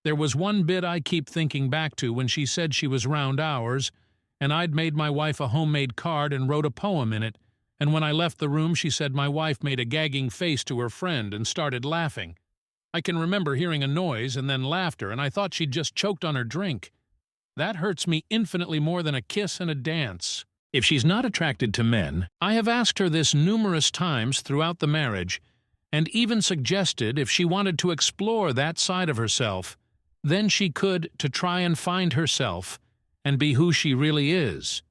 There was one bit I keep thinking back to when she said she was round hours, and I'd made my wife a homemade card and wrote a poem in it, and when I left the room she said my wife made a gagging face to her friend and started laughing. I can remember hearing a noise and then laughter, and I thought she'd just choked on her drink. That hurts me infinitely more than a kiss and a dance. If she's not attracted to men, I have asked her this numerous times throughout the marriage, and even suggested if she wanted to explore that side of herself, then she could to try and find herself and be who she really is.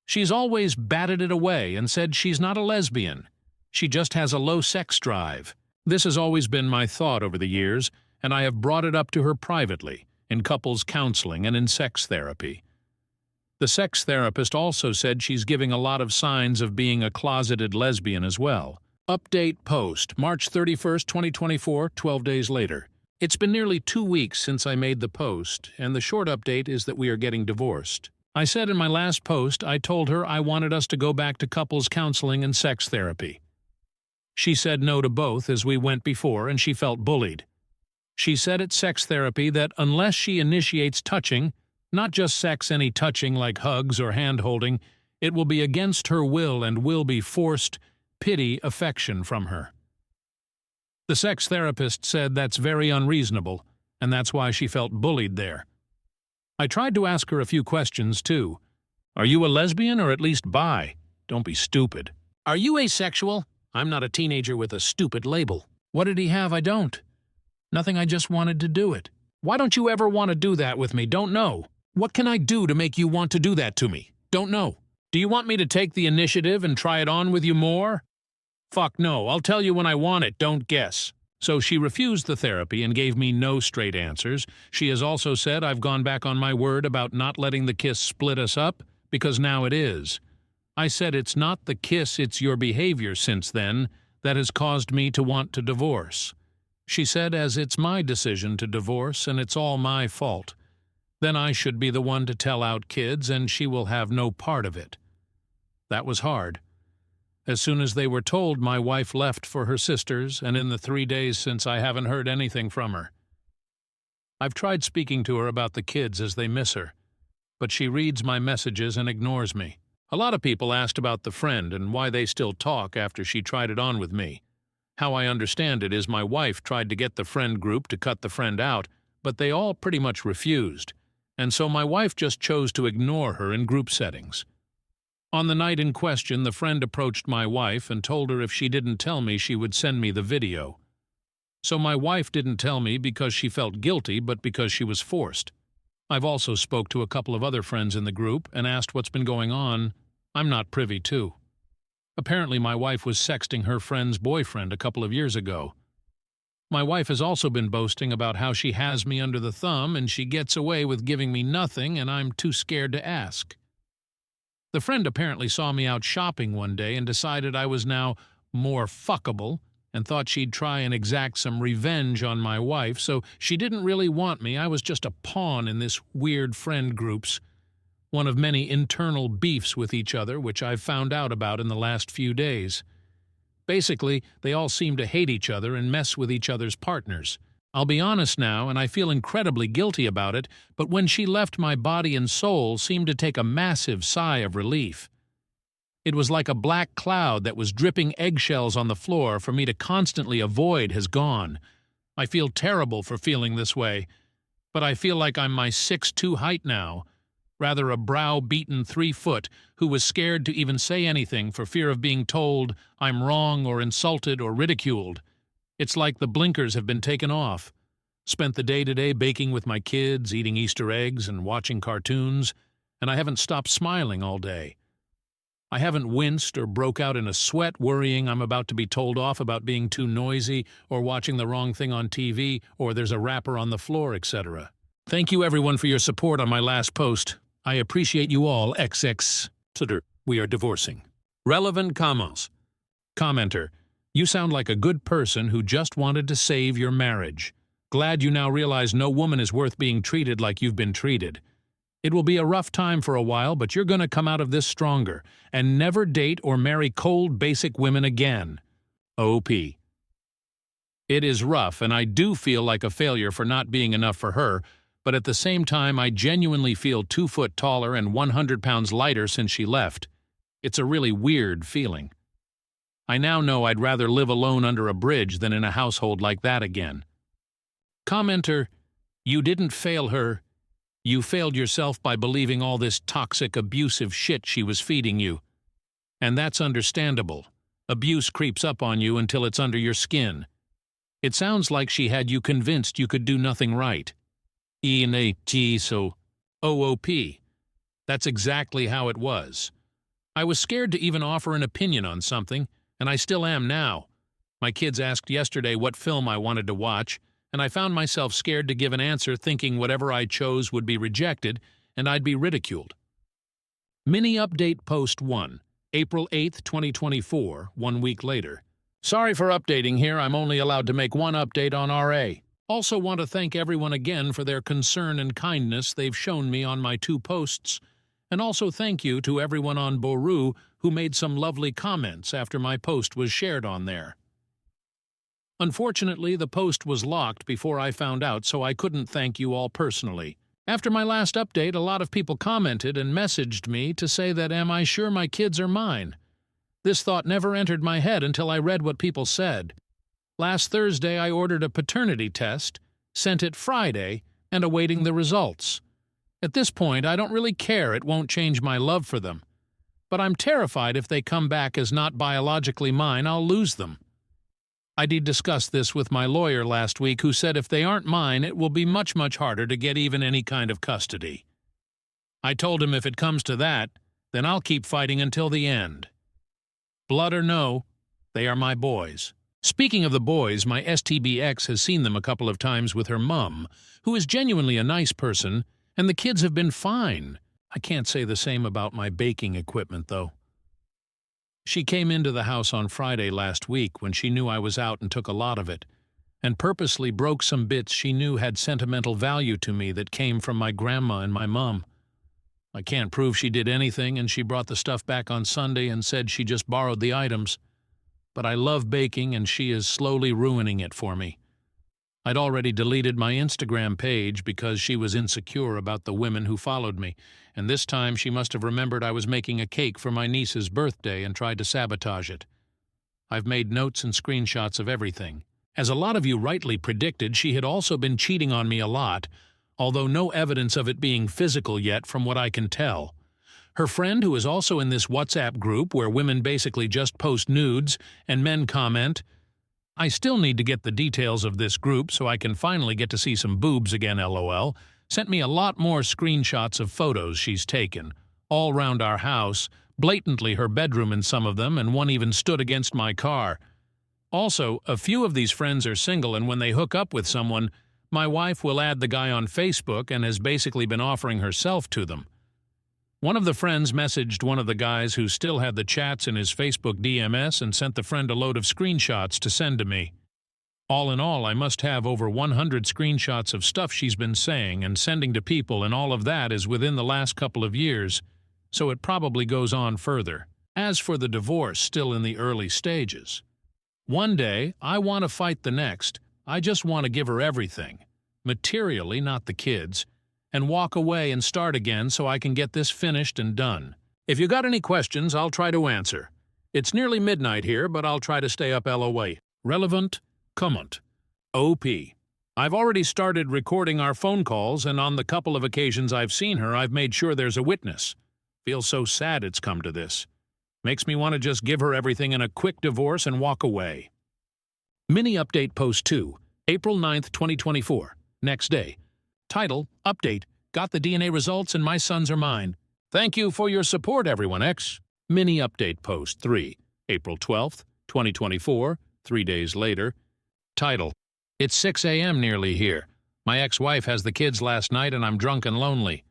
She's always batted it away and said she's not a lesbian. She just has a low sex drive. This has always been my thought over the years, and I have brought it up to her privately, in couples counseling and in sex therapy. The sex therapist also said she's giving a lot of signs of being a closeted lesbian as well. Update post, March 31st, 2024, 12 days later. It's been nearly 2 weeks since I made the post, and the short update is that we are getting divorced. I said in my last post I told her I wanted us to go back to couples counseling and sex therapy. She said no to both as we went before, and she felt bullied. She said at sex therapy that unless she initiates touching, not just sex any touching like hugs or hand-holding, it will be against her will and will be forced pity affection from her. The sex therapist said that's very unreasonable, and that's why she felt bullied there. I tried to ask her a few questions, too. Are you a lesbian or at least bi? Don't be stupid. Are you asexual? I'm not a teenager with a stupid label. What did he have I don't? Nothing, I just wanted to do it. Why don't you ever want to do that with me? Don't know. What can I do to make you want to do that to me? Don't know. Do you want me to take the initiative and try it on with you more? Fuck no, I'll tell you when I want it, don't guess. So she refused the therapy and gave me no straight answers. She has also said I've gone back on my word about not letting the kiss split us up, because now it is. I said it's not the kiss, it's your behavior since then that has caused me to want to divorce. She said as it's my decision to divorce and it's all my fault, then I should be the one to tell out kids and she will have no part of it. That was hard. As soon as they were told, my wife left for her sisters, and in the 3 days since I haven't heard anything from her. I've tried speaking to her about the kids as they miss her, but she reads my messages and ignores me. A lot of people asked about the friend and why they still talk after she tried it on with me. How I understand it is my wife tried to get the friend group to cut the friend out, but they all pretty much refused, and so my wife just chose to ignore her in group settings. On the night in question, the friend approached my wife and told her if she didn't tell me she would send me the video. So my wife didn't tell me because she felt guilty, but because she was forced. I've also spoke to a couple of other friends in the group and asked what's been going on. I'm not privy to. Apparently my wife was sexting her friend's boyfriend a couple of years ago. My wife has also been boasting about how she has me under the thumb and she gets away with giving me nothing and I'm too scared to ask. The friend apparently saw me out shopping one day and decided I was now more fuckable and thought she'd try and exact some revenge on my wife, so she didn't really want me. I was just a pawn in this weird friend group's. one of many internal beefs with each other which I've found out about in the last few days. Basically, they all seem to hate each other and mess with each other's partners. I'll be honest now, and I feel incredibly guilty about it, but when she left, my body and soul seemed to take a massive sigh of relief. It was like a black cloud that was dripping eggshells on the floor for me to constantly avoid has gone. I feel terrible for feeling this way, but I feel like I'm my 6'2" height now, rather a brow-beaten 3-foot who was scared to even say anything for fear of being told I'm wrong or insulted or ridiculed. It's like the blinkers have been taken off. Spent the day today baking with my kids, eating Easter eggs and watching cartoons, and I haven't stopped smiling all day. I haven't winced or broke out in a sweat worrying I'm about to be told off about being too noisy or watching the wrong thing on TV or there's a wrapper on the floor, etc. Thank you everyone for your support on my last post. I appreciate you all, XX. We are divorcing. Relevant comments. Commenter, you sound like a good person who just wanted to save your marriage. Glad you now realize no woman is worth being treated like you've been treated. It will be a rough time for a while, but you're going to come out of this stronger, and never date or marry cold, basic women again. OP. It is rough, and I do feel like a failure for not being enough for her, but at the same time I genuinely feel 2 foot taller and 100 pounds lighter since she left. It's a really weird feeling. I now know I'd rather live alone under a bridge than in a household like that again. Commenter, you didn't fail her. You failed yourself by believing all this toxic, abusive shit she was feeding you. And that's understandable. Abuse creeps up on you until it's under your skin. It sounds like she had you convinced you could do nothing right. So OOP. That's exactly how it was. I was scared to even offer an opinion on something, and I still am now. My kids asked yesterday what film I wanted to watch, and I found myself scared to give an answer thinking whatever I chose would be rejected and I'd be ridiculed. Mini Update Post 1, April 8, 2024, 1 week later. Sorry for updating here, I'm only allowed to make one update on RA. Also want to thank everyone again for their concern and kindness they've shown me on my 2 posts, and also thank you to everyone on Boru who made some lovely comments after my post was shared on there. Unfortunately, the post was locked before I found out, so I couldn't thank you all personally. After my last update, a lot of people commented and messaged me to say that am I sure my kids are mine? This thought never entered my head until I read what people said. Last Thursday I ordered a paternity test, sent it Friday, and awaiting the results. At this point, I don't really care, it won't change my love for them. But I'm terrified if they come back as not biologically mine, I'll lose them. I did discuss this with my lawyer last week, who said if they aren't mine, it will be much, much harder to get even any kind of custody. I told him if it comes to that, then I'll keep fighting until the end. Blood or no, they are my boys. Speaking of the boys, my STBX has seen them a couple of times with her mum, who is genuinely a nice person, and the kids have been fine. I can't say the same about my baking equipment, though. She came into the house on Friday last week when she knew I was out and took a lot of it, and purposely broke some bits she knew had sentimental value to me that came from my grandma and my mum. I can't prove she did anything, and she brought the stuff back on Sunday and said she just borrowed the items. But I love baking, and she is slowly ruining it for me. I'd already deleted my Instagram page because she was insecure about the women who followed me, and this time she must have remembered I was making a cake for my niece's birthday and tried to sabotage it. I've made notes and screenshots of everything. As a lot of you rightly predicted, she had also been cheating on me a lot, although no evidence of it being physical yet from what I can tell. Her friend, who is also in this WhatsApp group where women basically just post nudes and men comment, I still need to get the details of this group so I can finally get to see some boobs again, LOL, sent me a lot more screenshots of photos she's taken, all round our house, blatantly her bedroom in some of them, and one even stood against my car. Also, a few of these friends are single, and when they hook up with someone, my wife will add the guy on Facebook and has basically been offering herself to them. One of the friends messaged one of the guys who still had the chats in his Facebook DMS and sent the friend a load of screenshots to send to me. All in all, I must have over 100 screenshots of stuff she's been saying and sending to people, and all of that is within the last couple of years, so it probably goes on further. As for the divorce, still in the early stages. One day, I want to fight the next. I just want to give her everything. Materially, not the kids. And walk away and start again so I can get this finished and done. If you got any questions, I'll try to answer. It's nearly midnight here, but I'll try to stay up LOA. Relevant comment. OP. I've already started recording our phone calls, and on the couple of occasions I've seen her, I've made sure there's a witness. Feel so sad it's come to this. Makes me want to just give her everything in a quick divorce and walk away. Mini Update Post 2, April 9th, 2024. Next day. Title, Update, got the DNA results and my sons are mine. Thank you for your support, everyone X. Mini Update Post 3, April 12th, 2024, 3 days later. Title, It's 6 a.m. nearly here. My ex-wife has the kids last night and I'm drunk and lonely.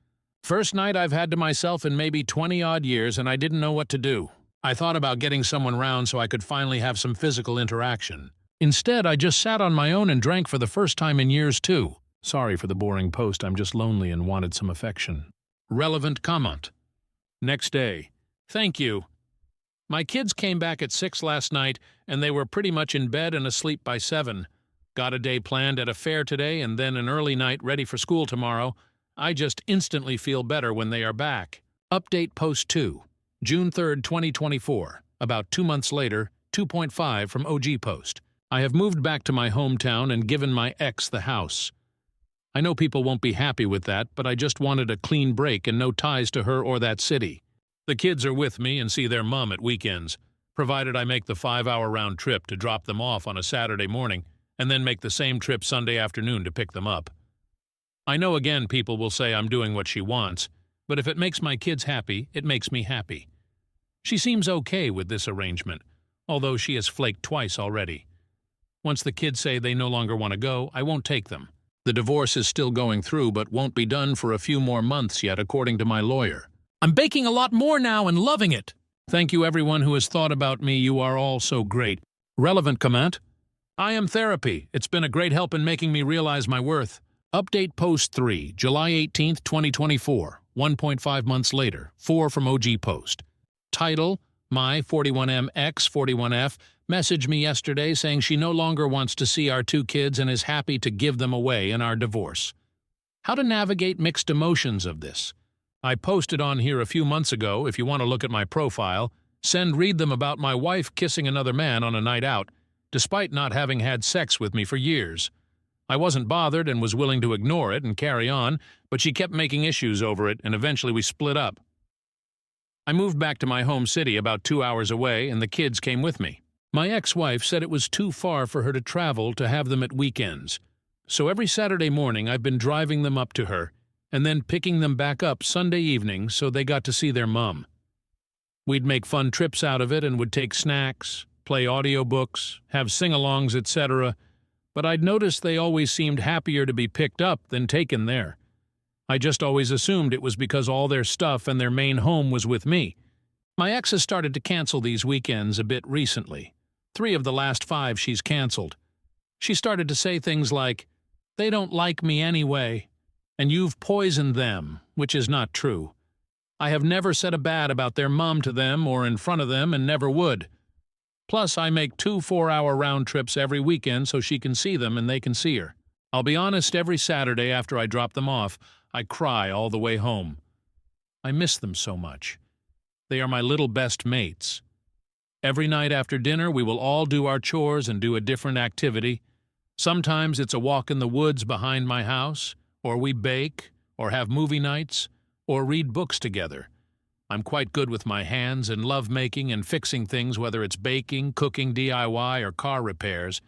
First night I've had to myself in maybe 20-odd years and I didn't know what to do. I thought about getting someone round so I could finally have some physical interaction. Instead, I just sat on my own and drank for the first time in years too. Sorry for the boring post, I'm just lonely and wanted some affection. Relevant comment. Next day. Thank you. My kids came back at 6 last night and they were pretty much in bed and asleep by 7. Got a day planned at a fair today and then an early night ready for school tomorrow. I just instantly feel better when they are back. Update Post 2, June 3rd, 2024. About 2 months later, 2.5 from OG Post. I have moved back to my hometown and given my ex the house. I know people won't be happy with that, but I just wanted a clean break and no ties to her or that city. The kids are with me and see their mom at weekends, provided I make the 5-hour round trip to drop them off on a Saturday morning and then make the same trip Sunday afternoon to pick them up. I know again people will say I'm doing what she wants, but if it makes my kids happy, it makes me happy. She seems okay with this arrangement, although she has flaked twice already. Once the kids say they no longer want to go, I won't take them. The divorce is still going through but won't be done for a few more months yet, according to my lawyer. I'm baking a lot more now and loving it. Thank you everyone who has thought about me. You are all so great. Relevant comment. I am therapy. It's been a great help in making me realize my worth. Update Post 3, July 18th, 2024. 1.5 months later. 4 from OG Post. Title, My 41M X 41F messaged me yesterday saying she no longer wants to see our 2 kids and is happy to give them away in our divorce. How to navigate mixed emotions of this. I posted on here a few months ago, if you want to look at my profile, read them about my wife kissing another man on a night out, despite not having had sex with me for years. I wasn't bothered and was willing to ignore it and carry on, but she kept making issues over it and eventually we split up. I moved back to my home city about 2 hours away and the kids came with me. My ex-wife said it was too far for her to travel to have them at weekends. So every Saturday morning I've been driving them up to her and then picking them back up Sunday evening so they got to see their mom. We'd make fun trips out of it and would take snacks, play audiobooks, have sing-alongs, etc., but I'd noticed they always seemed happier to be picked up than taken there. I just always assumed it was because all their stuff and their main home was with me. My ex has started to cancel these weekends a bit recently. 3 of the last 5 she's canceled. She started to say things like, "They don't like me anyway," and "You've poisoned them," which is not true. I have never said a bad about their mom to them or in front of them and never would. Plus, I make 2 4-hour round trips every weekend so she can see them and they can see her. I'll be honest, every Saturday after I drop them off, I cry all the way home. I miss them so much. They are my little best mates. Every night after dinner, we will all do our chores and do a different activity. Sometimes it's a walk in the woods behind my house, or we bake, or have movie nights, or read books together. I'm quite good with my hands and love making and fixing things, whether it's baking, cooking, DIY, or car repairs,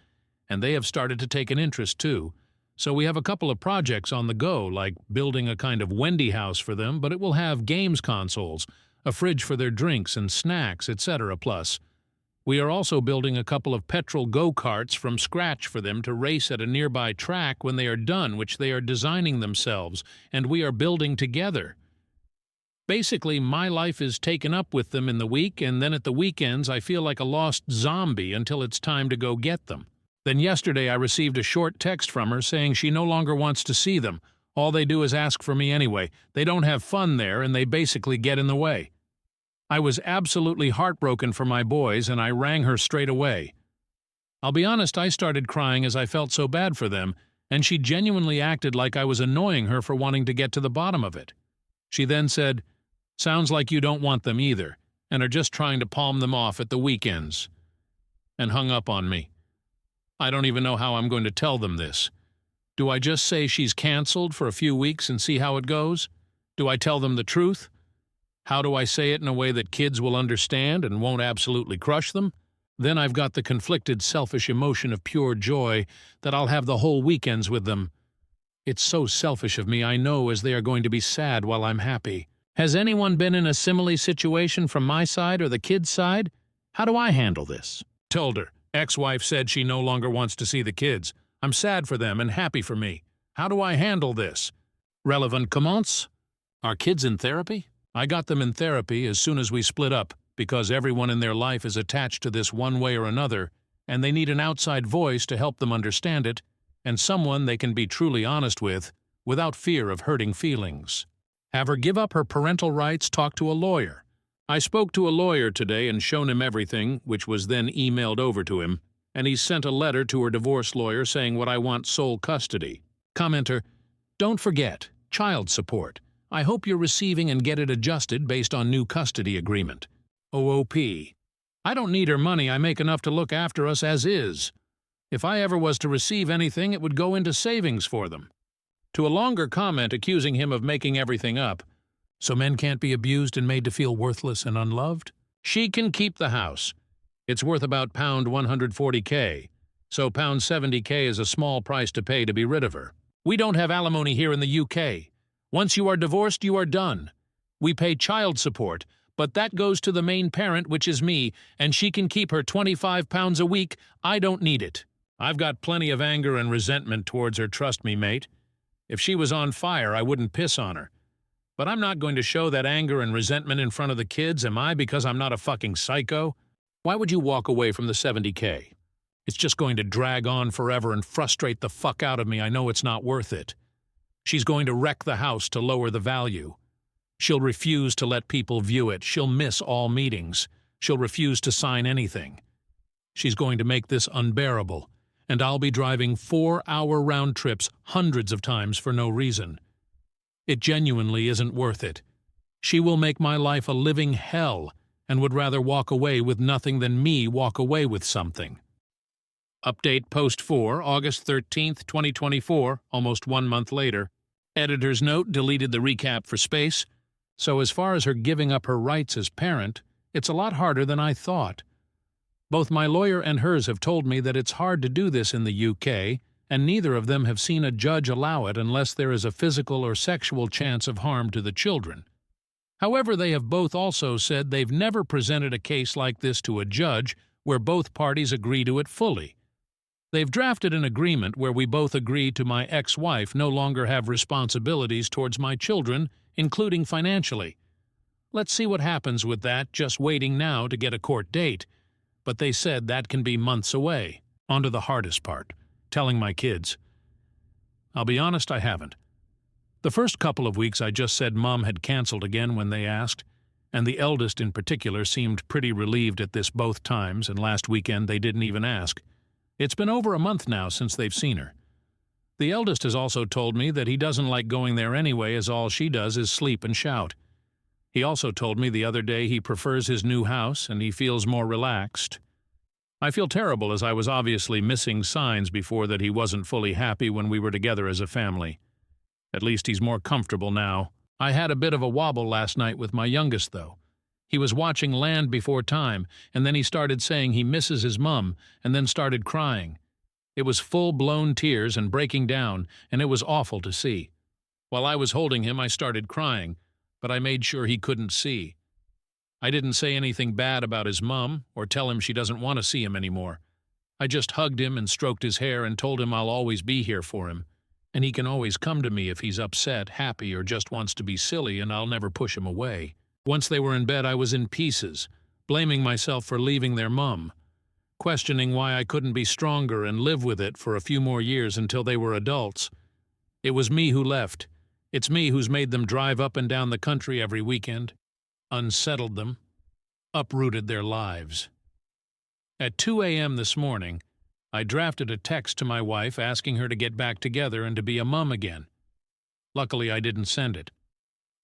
and they have started to take an interest too. So we have a couple of projects on the go, like building a kind of Wendy house for them, but it will have games consoles, a fridge for their drinks and snacks, etc. Plus, we are also building a couple of petrol go-karts from scratch for them to race at a nearby track when they are done, which they are designing themselves, and we are building together. Basically, my life is taken up with them in the week, and then at the weekends I feel like a lost zombie until it's time to go get them. Then yesterday I received a short text from her saying she no longer wants to see them. All they do is ask for me anyway. They don't have fun there, and they basically get in the way. I was absolutely heartbroken for my boys, and I rang her straight away. I'll be honest, I started crying as I felt so bad for them, and she genuinely acted like I was annoying her for wanting to get to the bottom of it. She then said, "Sounds like you don't want them either, and are just trying to palm them off at the weekends," and hung up on me. I don't even know how I'm going to tell them this. Do I just say she's canceled for a few weeks and see how it goes? Do I tell them the truth? How do I say it in a way that kids will understand and won't absolutely crush them? Then I've got the conflicted, selfish emotion of pure joy that I'll have the whole weekends with them. It's so selfish of me, I know, as they are going to be sad while I'm happy. Has anyone been in a similar situation from my side or the kids' side? How do I handle this? Told her. Ex-wife said she no longer wants to see the kids. I'm sad for them and happy for me. How do I handle this? Relevant comments? Are kids in therapy? I got them in therapy as soon as we split up because everyone in their life is attached to this one way or another, and they need an outside voice to help them understand it, and someone they can be truly honest with without fear of hurting feelings. Have her give up her parental rights, talk to a lawyer. I spoke to a lawyer today and shown him everything, which was then emailed over to him, and he sent a letter to her divorce lawyer saying what I want sole custody. Commenter, don't forget, child support. I hope you're receiving and get it adjusted based on new custody agreement. OOP. I don't need her money, I make enough to look after us as is. If I ever was to receive anything, it would go into savings for them. To a longer comment accusing him of making everything up, so men can't be abused and made to feel worthless and unloved? She can keep the house. It's worth about £140K, so £70K is a small price to pay to be rid of her. We don't have alimony here in the UK. Once you are divorced, you are done. We pay child support, but that goes to the main parent, which is me, and she can keep her £25 a week. I don't need it. I've got plenty of anger and resentment towards her, trust me, mate. If she was on fire, I wouldn't piss on her. But I'm not going to show that anger and resentment in front of the kids, am I, because I'm not a fucking psycho? Why would you walk away from the $70K? It's just going to drag on forever and frustrate the fuck out of me. I know it's not worth it. She's going to wreck the house to lower the value. She'll refuse to let people view it. She'll miss all meetings. She'll refuse to sign anything. She's going to make this unbearable, and I'll be driving 4-hour round trips hundreds of times for no reason. It genuinely isn't worth it. She will make my life a living hell and would rather walk away with nothing than me walk away with something. Update Post 4, August 13th, 2024, almost 1 month later. Editor's note deleted the recap for space. So as far as her giving up her rights as parent, it's a lot harder than I thought. Both my lawyer and hers have told me that it's hard to do this in the UK, and neither of them have seen a judge allow it unless there is a physical or sexual chance of harm to the children. However, they have both also said they've never presented a case like this to a judge where both parties agree to it fully. They've drafted an agreement where we both agree to my ex-wife no longer have responsibilities towards my children, including financially. Let's see what happens with that, just waiting now to get a court date. But they said that can be months away. On to the hardest part. Telling my kids. I'll be honest, I haven't. The first couple of weeks I just said Mom had canceled again when they asked, and the eldest in particular seemed pretty relieved at this both times, and last weekend they didn't even ask. It's been over a month now since they've seen her. The eldest has also told me that he doesn't like going there anyway, as all she does is sleep and shout. He also told me the other day he prefers his new house and he feels more relaxed. I feel terrible, as I was obviously missing signs before that he wasn't fully happy when we were together as a family. At least he's more comfortable now. I had a bit of a wobble last night with my youngest, though. He was watching Land Before Time, and then he started saying he misses his mum, and then started crying. It was full-blown tears and breaking down, and it was awful to see. While I was holding him, I started crying, but I made sure he couldn't see. I didn't say anything bad about his mum or tell him she doesn't want to see him anymore. I just hugged him and stroked his hair and told him I'll always be here for him, and he can always come to me if he's upset, happy, or just wants to be silly, and I'll never push him away. Once they were in bed, I was in pieces, blaming myself for leaving their mum. questioning why I couldn't be stronger and live with it for a few more years until they were adults. It was me who left. It's me who's made them drive up and down the country every weekend, unsettled them, uprooted their lives. At 2 a.m. this morning, I drafted a text to my wife asking her to get back together and to be a mum again. Luckily, I didn't send it.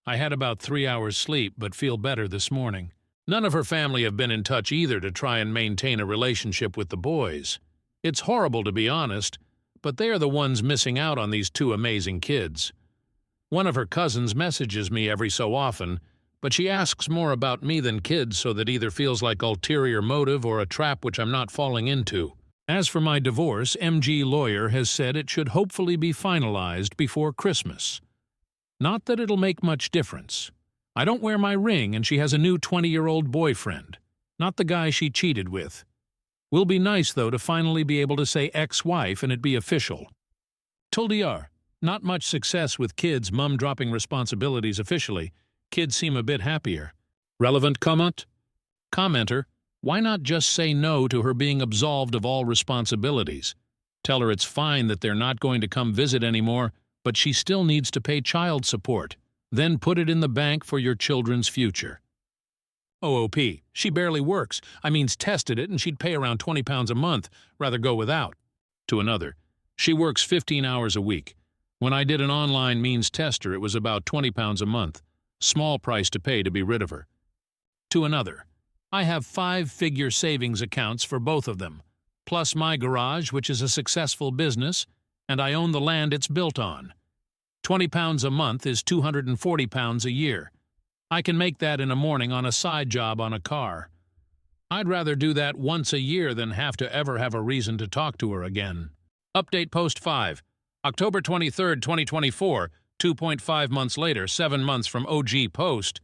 I had about 3 hours sleep, but feel better this morning. None of her family have been in touch either to try and maintain a relationship with the boys. It's horrible to be honest, but they are the ones missing out on these two amazing kids. One of her cousins messages me every so often, but she asks more about me than kids, so that either feels like ulterior motive or a trap which I'm not falling into. As for my divorce, MG lawyer has said it should hopefully be finalized before Christmas. Not that it'll make much difference. I don't wear my ring and she has a new 20-year-old boyfriend, not the guy she cheated with. Will be nice, though, to finally be able to say ex-wife and it be official. TLDR, not much success with kids' mum dropping responsibilities officially. Kids seem a bit happier. Relevant comment? Commenter, why not just say no to her being absolved of all responsibilities? Tell her it's fine that they're not going to come visit anymore, but she still needs to pay child support. Then put it in the bank for your children's future. OOP, she barely works. I means tested it and she'd pay around £20 a month, rather go without. To another, she works 15 hours a week. When I did an online means tester, it was about £20 a month. Small price to pay to be rid of her. To another, I have 5-figure savings accounts for both of them, plus my garage, which is a successful business, and I own the land it's built on. £20 a month is £240 a year. I can make that in a morning on a side job on a car. I'd rather do that once a year than have to ever have a reason to talk to her again. Update Post 5, October 23, 2024, 2.5 months later, 7 months from OG Post.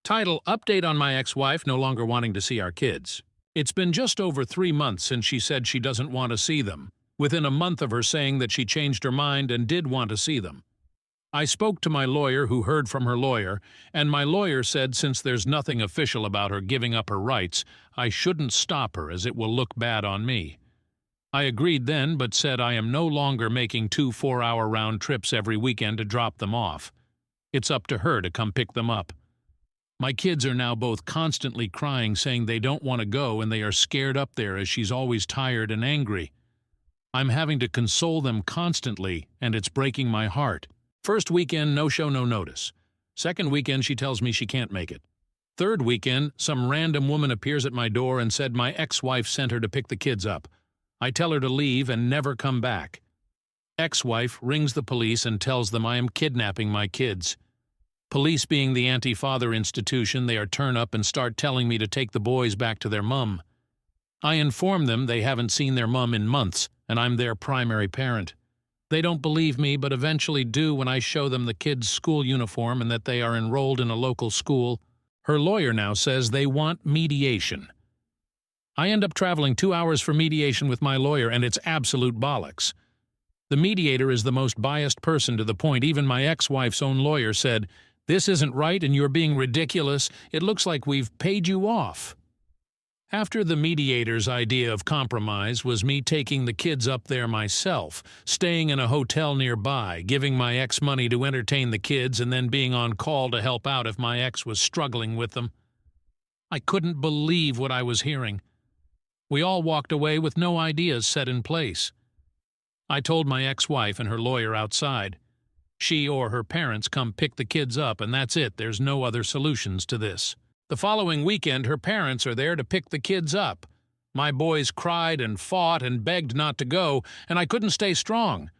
Title, Update on my ex-wife no longer wanting to see our kids. It's been just over 3 months since she said she doesn't want to see them, within a month of her saying that she changed her mind and did want to see them. I spoke to my lawyer, who heard from her lawyer, and my lawyer said since there's nothing official about her giving up her rights, I shouldn't stop her as it will look bad on me. I agreed then, but said I am no longer making 2 4-hour round trips every weekend to drop them off. It's up to her to come pick them up. My kids are now both constantly crying, saying they don't want to go and they are scared up there as she's always tired and angry. I'm having to console them constantly, and it's breaking my heart. First weekend, no show, no notice. Second weekend, she tells me she can't make it. Third weekend, some random woman appears at my door and said my ex-wife sent her to pick the kids up. I tell her to leave and never come back. Ex-wife rings the police and tells them I am kidnapping my kids. Police being the anti-father institution, they are turn up and start telling me to take the boys back to their mum. I inform them they haven't seen their mum in months, and I'm their primary parent. They don't believe me, but eventually do when I show them the kids' school uniform and that they are enrolled in a local school. Her lawyer now says they want mediation. I end up traveling 2 hours for mediation with my lawyer, and it's absolute bollocks. The mediator is the most biased person, to the point even my ex-wife's own lawyer said, "This isn't right and you're being ridiculous. It looks like we've paid you off." After the mediator's idea of compromise was me taking the kids up there myself, staying in a hotel nearby, giving my ex money to entertain the kids, and then being on call to help out if my ex was struggling with them. I couldn't believe what I was hearing. We all walked away with no ideas set in place. I told my ex-wife and her lawyer outside. She or her parents come pick the kids up, and that's it. There's no other solutions to this. The following weekend, her parents are there to pick the kids up. My boys cried and fought and begged not to go, and I couldn't stay strong.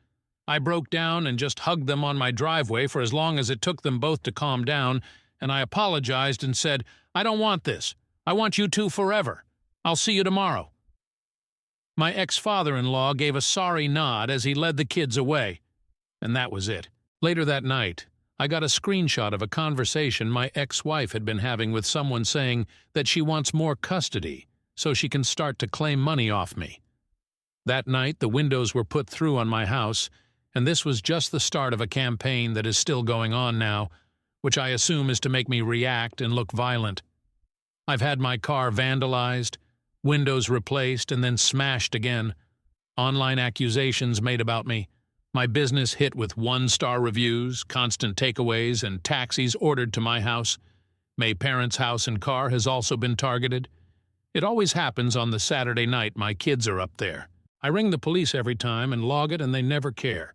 I broke down and just hugged them on my driveway for as long as it took them both to calm down, and I apologized and said, "I don't want this. I want you two forever. I'll see you tomorrow." My ex-father-in-law gave a sorry nod as he led the kids away, and that was it. Later that night, I got a screenshot of a conversation my ex-wife had been having with someone saying that she wants more custody so she can start to claim money off me. That night, the windows were put through on my house, and this was just the start of a campaign that is still going on now, which I assume is to make me react and look violent. I've had my car vandalized, Windows replaced and then smashed again. Online accusations made about me. My business hit with 1-star reviews, constant takeaways, and taxis ordered to my house. My parents' house and car has also been targeted. It always happens on the Saturday night my kids are up there. I ring the police every time and log it and they never care.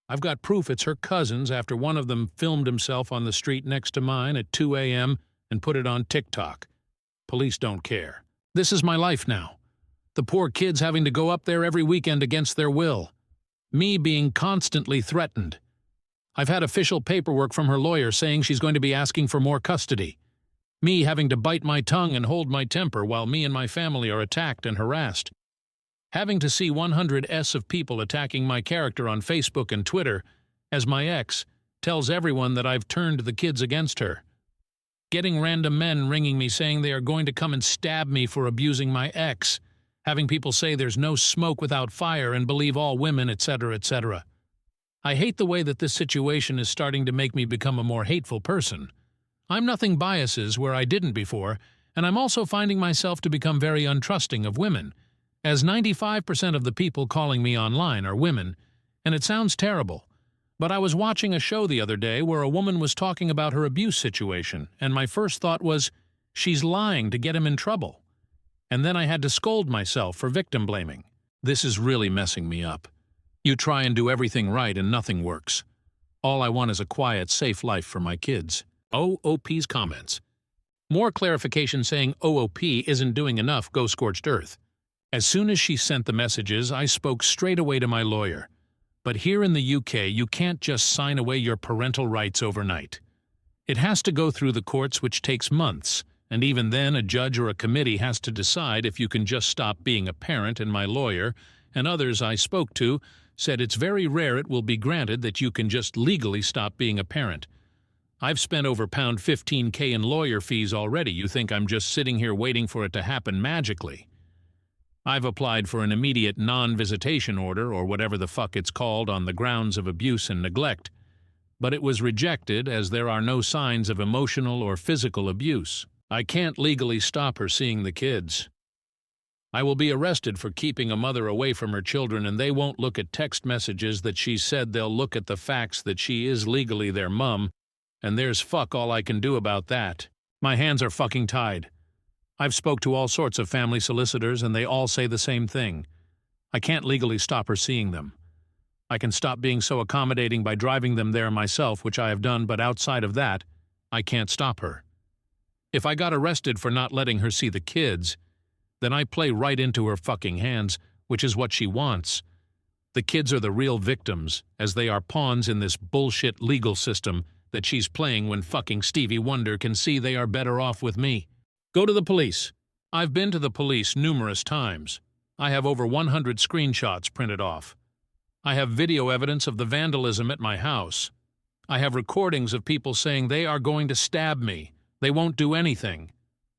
I've got proof it's her cousins after one of them filmed himself on the street next to mine at 2 a.m. and put it on TikTok. Police don't care. This is my life now. The poor kids having to go up there every weekend against their will. Me being constantly threatened. I've had official paperwork from her lawyer saying she's going to be asking for more custody. Me having to bite my tongue and hold my temper while me and my family are attacked and harassed. Having to see 100s of people attacking my character on Facebook and Twitter as my ex tells everyone that I've turned the kids against her. Getting random men ringing me saying they are going to come and stab me for abusing my ex. Having people say there's no smoke without fire and believe all women, etc., etc. I hate the way that this situation is starting to make me become a more hateful person. I'm nothing biases where I didn't before, and I'm also finding myself to become very untrusting of women, as 95% of the people calling me online are women, and it sounds terrible. But I was watching a show the other day where a woman was talking about her abuse situation, and my first thought was, she's lying to get him in trouble. And then I had to scold myself for victim blaming. This is really messing me up. You try and do everything right and nothing works. All I want is a quiet, safe life for my kids. OOP's comments. More clarification saying OOP isn't doing enough, go scorched earth. As soon as she sent the messages, I spoke straight away to my lawyer. But here in the UK, you can't just sign away your parental rights overnight. It has to go through the courts, which takes months, and even then a judge or a committee has to decide if you can just stop being a parent, and my lawyer, and others I spoke to, said it's very rare it will be granted that you can just legally stop being a parent. I've spent over £15,000 in lawyer fees already. You think I'm just sitting here waiting for it to happen magically? I've applied for an immediate non-visitation order, or whatever the fuck it's called, on the grounds of abuse and neglect. But it was rejected as there are no signs of emotional or physical abuse. I can't legally stop her seeing the kids. I will be arrested for keeping a mother away from her children, and they won't look at text messages that she said. They'll look at the facts that she is legally their mum, and there's fuck all I can do about that. My hands are fucking tied. I've spoke to all sorts of family solicitors, and they all say the same thing. I can't legally stop her seeing them. I can stop being so accommodating by driving them there myself, which I have done, but outside of that, I can't stop her. If I got arrested for not letting her see the kids, then I play right into her fucking hands, which is what she wants. The kids are the real victims, as they are pawns in this bullshit legal system that she's playing when fucking Stevie Wonder can see they are better off with me. Go to the police. I've been to the police numerous times. I have over 100 screenshots printed off. I have video evidence of the vandalism at my house. I have recordings of people saying they are going to stab me. They won't do anything.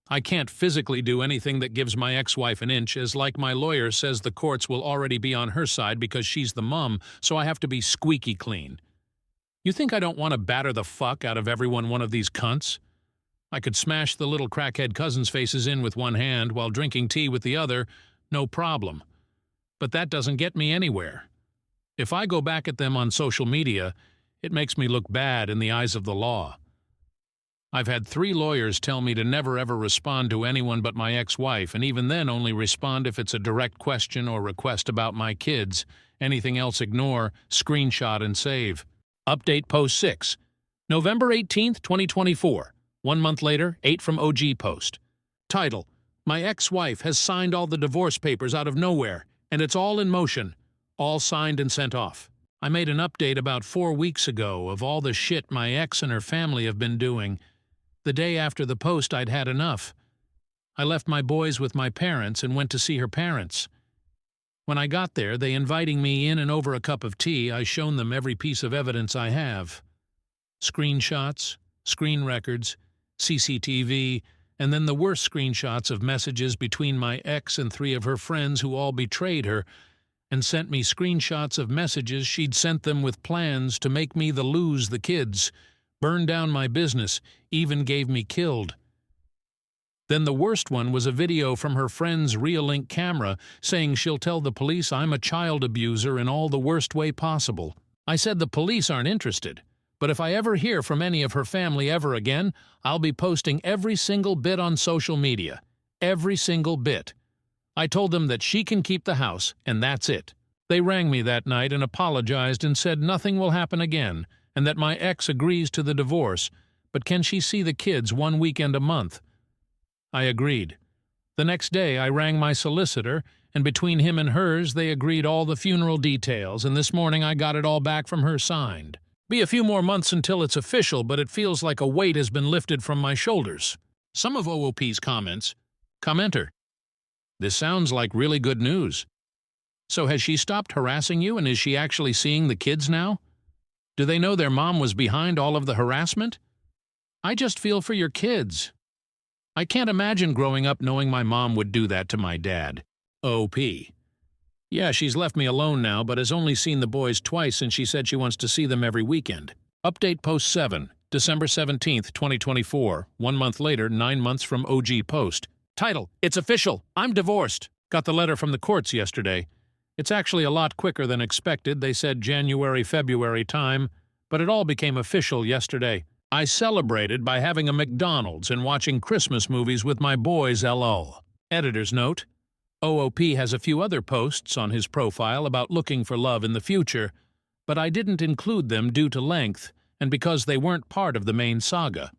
I can't physically do anything that gives my ex-wife an inch, as like my lawyer says the courts will already be on her side because she's the mum, so I have to be squeaky clean. You think I don't want to batter the fuck out of everyone one of these cunts? I could smash the little crackhead cousins' faces in with one hand while drinking tea with the other, no problem. But that doesn't get me anywhere. If I go back at them on social media, it makes me look bad in the eyes of the law. I've had 3 lawyers tell me to never ever respond to anyone but my ex-wife, and even then only respond if it's a direct question or request about my kids. Anything else ignore, screenshot, and save. Update Post 6. November 18th, 2024. 1 month later, 8 from OG Post. Title: My ex-wife has signed all the divorce papers out of nowhere, and it's all in motion. All signed and sent off. I made an update about 4 weeks ago of all the shit my ex and her family have been doing. The day after the post, I'd had enough. I left my boys with my parents and went to see her parents. When I got there, they inviting me in and over a cup of tea, I shown them every piece of evidence I have. Screenshots, screen records, CCTV, and then the worst screenshots of messages between my ex and 3 of her friends who all betrayed her, and sent me screenshots of messages she'd sent them with plans to make me lose the kids, burn down my business, even gave me killed. Then the worst one was a video from her friend's Reolink camera saying she'll tell the police I'm a child abuser in all the worst way possible. I said the police aren't interested, but if I ever hear from any of her family ever again, I'll be posting every single bit on social media. Every single bit. I told them that she can keep the house, and that's it. They rang me that night and apologized and said nothing will happen again, and that my ex agrees to the divorce, but can she see the kids one weekend a month? I agreed. The next day I rang my solicitor, and between him and hers they agreed all the funeral details, and this morning I got it all back from her signed. Be a few more months until it's official, but it feels like a weight has been lifted from my shoulders. Some of OOP's comments. Commenter: this sounds like really good news. So has she stopped harassing you, and is she actually seeing the kids now? Do they know their mom was behind all of the harassment? I just feel for your kids. I can't imagine growing up knowing my mom would do that to my dad. OP: yeah, she's left me alone now, but has only seen the boys twice, and she said she wants to see them every weekend. Update Post 7, December 17th, 2024. 1 month later, 9 months from OG Post. Title: It's official. I'm divorced. Got the letter from the courts yesterday. It's actually a lot quicker than expected. They said January, February time, but it all became official yesterday. I celebrated by having a McDonald's and watching Christmas movies with my boys, LOL. Editor's note: OOP has a few other posts on his profile about looking for love in the future, but I didn't include them due to length and because they weren't part of the main saga.